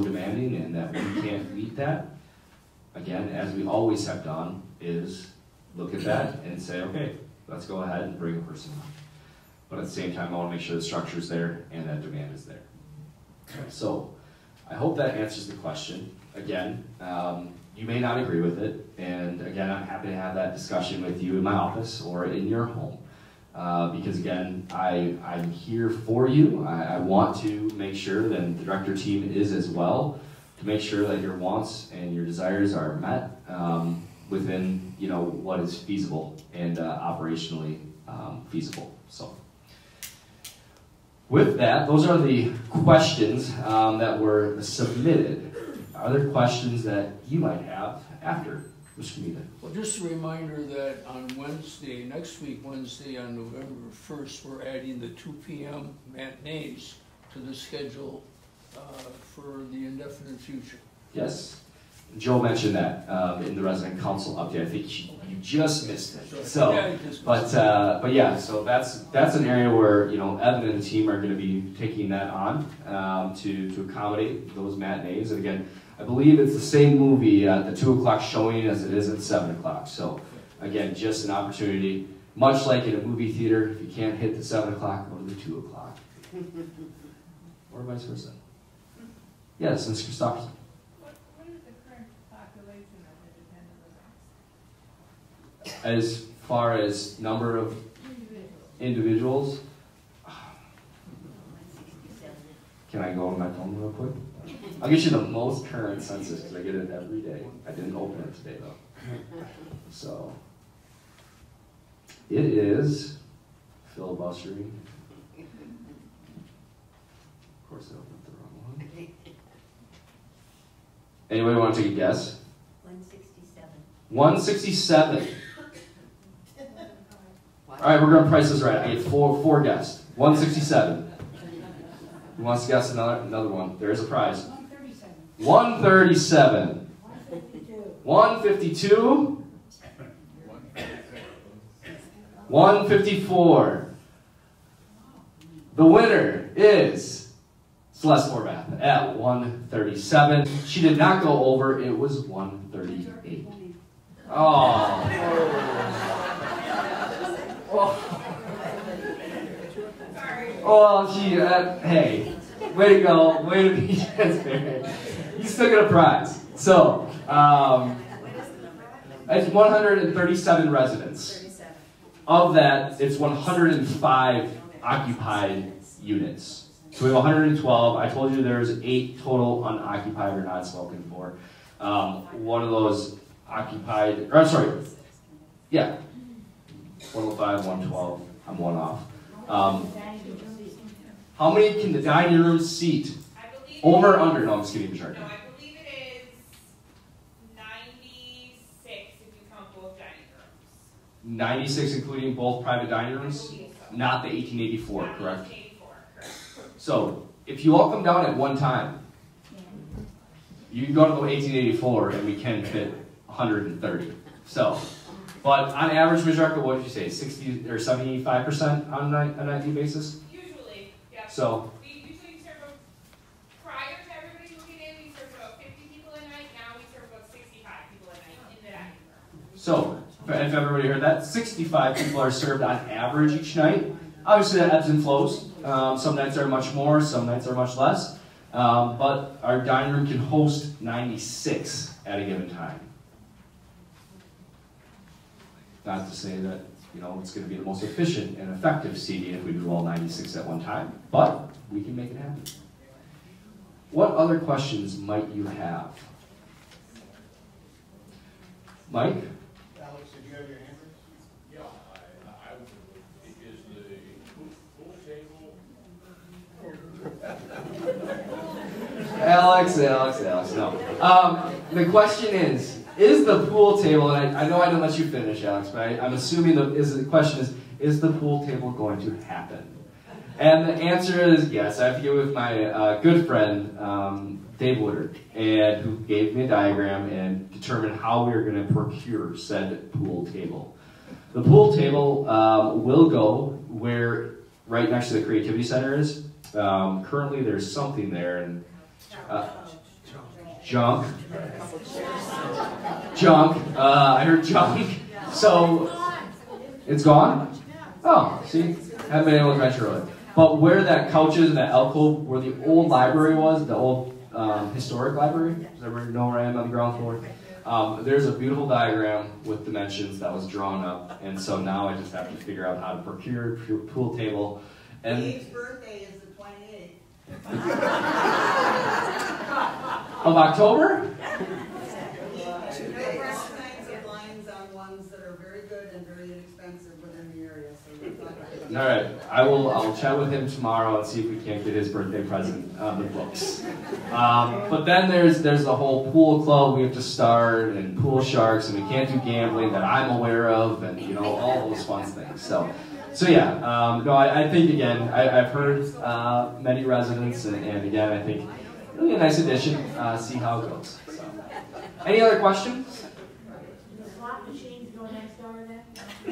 demanding and that we can't meet that, again, as we always have done, is look at that and say, okay, let's go ahead and bring a person on. But at the same time, I want to make sure the structure is there and that demand is there. So I hope that answers the question. Again, you may not agree with it, and again, I'm happy to have that discussion with you in my office or in your home. Because again, I'm here for you. I want to make sure that the director team is as well, to make sure that your wants and your desires are met within what is feasible and operationally feasible. So with that, those are the questions that were submitted. Are there questions that you might have after Mr. Meaden? Well, just a reminder that on Wednesday, next week, Wednesday on November 1st, we're adding the 2 p.m. matinees to the schedule for the indefinite future. Yes. Joe mentioned that in the resident council update. I think you just missed it. So, but yeah, so that's an area where Evan and the team are going to be taking that on to accommodate those matinees. And again, I believe it's the same movie at the 2 o'clock showing as it is at 7 o'clock. So again, just an opportunity, much like in a movie theater. If you can't hit the 7 o'clock, go to the 2 o'clock, or vice versa. Yes, Ms. Christopherson. As far as number of individuals, can I go on my phone real quick? I'll get you the most current census because I get it every day. I didn't open it today though. So it is filibustering. Of course, I opened the wrong one. Anybody want to take a guess? 167. 167. All right, we're going to price this right. I get four guesses. 167. Who wants to guess another one? There is a prize. 137. 152. 154. The winner is Celeste Horvath at 137. She did not go over. It was 138. Oh, hey, way to go, way to be transparent. still get a prize. So, it's 137 residents. Of that, it's 105 occupied units. So we have 112. I told you there's 8 total unoccupied or not spoken for. One of those occupied, or I'm sorry, yeah, 105, 112. I'm one off. How many can the dining room seat? Over or under? No, I'm just kidding, Bashar. No, I believe it is 96 if you count both dining rooms. 96 including both private dining rooms? Not the 1884, correct? 1884, correct. So, if you all come down at one time, you can go to the 1884 and we can fit 130. So, but on average, Ms. Jarka, what did you say, 60 or 75% on a nightly basis? Usually, yeah. So, We usually serve, prior to everybody moving in, we served about 50 people a night. Now we serve about 65 people a night in the dining room. so if everybody heard that, 65 people are served on average each night. Obviously, that ebbs and flows. Some nights are much more, some nights are much less. But our dining room can host 96 at a given time. Not to say that, you know, it's going to be the most efficient and effective seating if we do all 96 at one time, but we can make it happen. What other questions might you have? Mike? Alex, did you have your hand raised? Yeah, I is the pool table? Alex, no. The question is the pool table, and I know I didn't let you finish, Alex, but I'm assuming the question is the pool table going to happen? And the answer is yes. I have to go with my good friend, Dave Woodard, and who gave me a diagram and determined how we are going to procure said pool table. The pool table will go where, right next to the Creativity Center is. Currently there's something there, and junk. I heard junk. So, it's gone? Oh, see? Haven't been able to venture earlier. But where that couch is, that alcove, where the old library was, the old historic library, does everybody know where I am on the ground floor? There's a beautiful diagram with dimensions that was drawn up, and so now I just have to figure out how to procure your pool table. And Dave's birthday is the 28th. of October? There are all kinds of lines on ones that are very good and very inexpensive within the area, so we're talking about. All right, I'll chat with him tomorrow and see if we can't get his birthday present on the books. But then there's the whole pool club we have to start, and pool sharks, and we can't do gambling that I'm aware of, and you know, all those fun things. So yeah, no, I think again, I've heard many residents, and again, I think really a nice addition. See how it goes. So. Any other questions? The slot machines go next door then?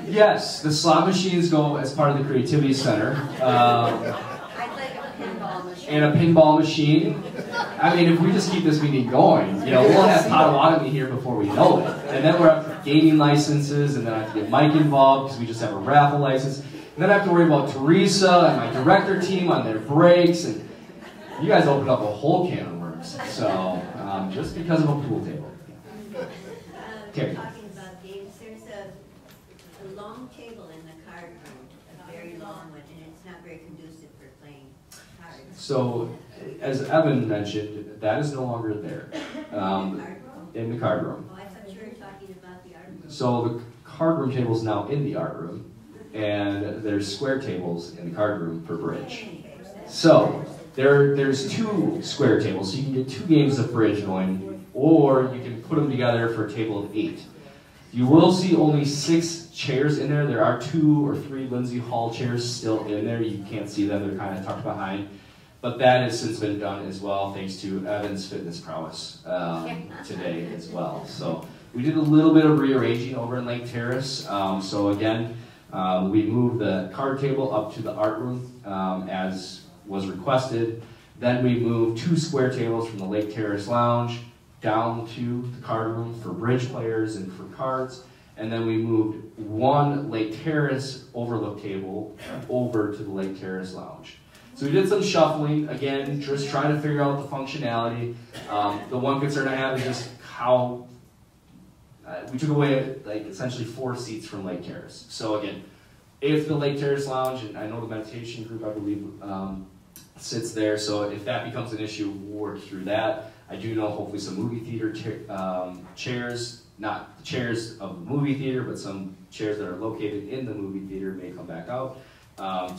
Yes, the slot machines go as part of the Creativity Center. I'd like a pinball machine. And a pinball machine. I mean, if we just keep this meeting going, you know, we'll have Potawatomi here before we know it. And then we're up for gaming licenses, and then I have to get Mike involved because we just have a raffle license. And then I have to worry about Teresa and my director team on their breaks, and you guys opened up a whole can of worms. So, just because of a pool table. Okay. Talking about games, there's a long table in the card room, a very long one, and it's not very conducive for playing cards. So, as Evan mentioned, that is no longer there in the card room. Oh, I thought you were talking about the art room. So the card room table is now in the art room, and there's square tables in the card room for bridge. So there's 2 square tables, so you can get 2 games of bridge going, or you can put them together for a table of 8. You will see only 6 chairs in there. There are 2 or 3 Lindsay Hall chairs still in there. You can't see them, they're kind of tucked behind. But that has since been done as well, thanks to Evan's fitness prowess today as well. So we did a little bit of rearranging over in Lake Terrace. So again, we moved the card table up to the art room as was requested. Then we moved 2 square tables from the Lake Terrace Lounge down to the card room for bridge players and for cards. And then we moved 1 Lake Terrace overlook table over to the Lake Terrace Lounge. So we did some shuffling, again, just trying to figure out the functionality. The one concern I have is just how, we took away like essentially 4 seats from Lake Terrace. So again, if the Lake Terrace Lounge, and I know the meditation group, I believe, sits there, so if that becomes an issue, we'll work through that. I do know hopefully some movie theater chairs, not the chairs of the movie theater, but some chairs that are located in the movie theater may come back out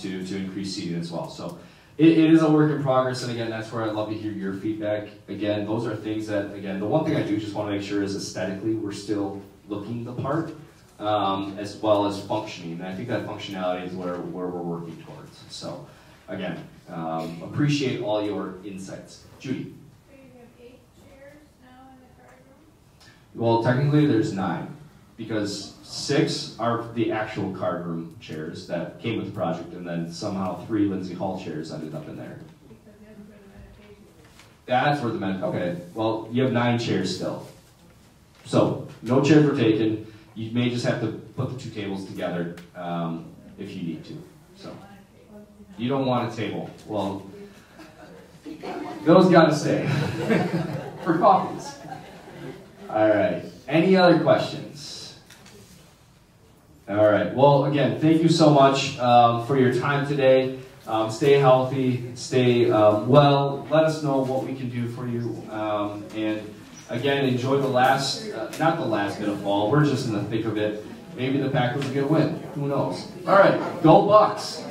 to increase seating as well. So it is a work in progress, and again, that's where I'd love to hear your feedback. Again, those are things that, again, the one thing I do just want to make sure is aesthetically we're still looking the part, as well as functioning. And I think that functionality is where we're working towards. So again, appreciate all your insights. Judy. So you have 8 chairs now in the card room? Well, technically there's 9, because 6 are the actual card room chairs that came with the project, and then somehow 3 Lindsay Hall chairs ended up in there. Because that's where the meditation is. That's where the okay, well, you have 9 chairs still. So, no chairs were taken. You may just have to put the 2 tables together if you need to. So, you don't want a table. Well, those gotta stay for coffees. All right. Any other questions? All right. Well, again, thank you so much for your time today. Stay healthy. Stay well. Let us know what we can do for you. And again, enjoy the last, not the last bit of fall. We're just in the thick of it. Maybe the Packers will get a win. Who knows? All right. Go Bucks.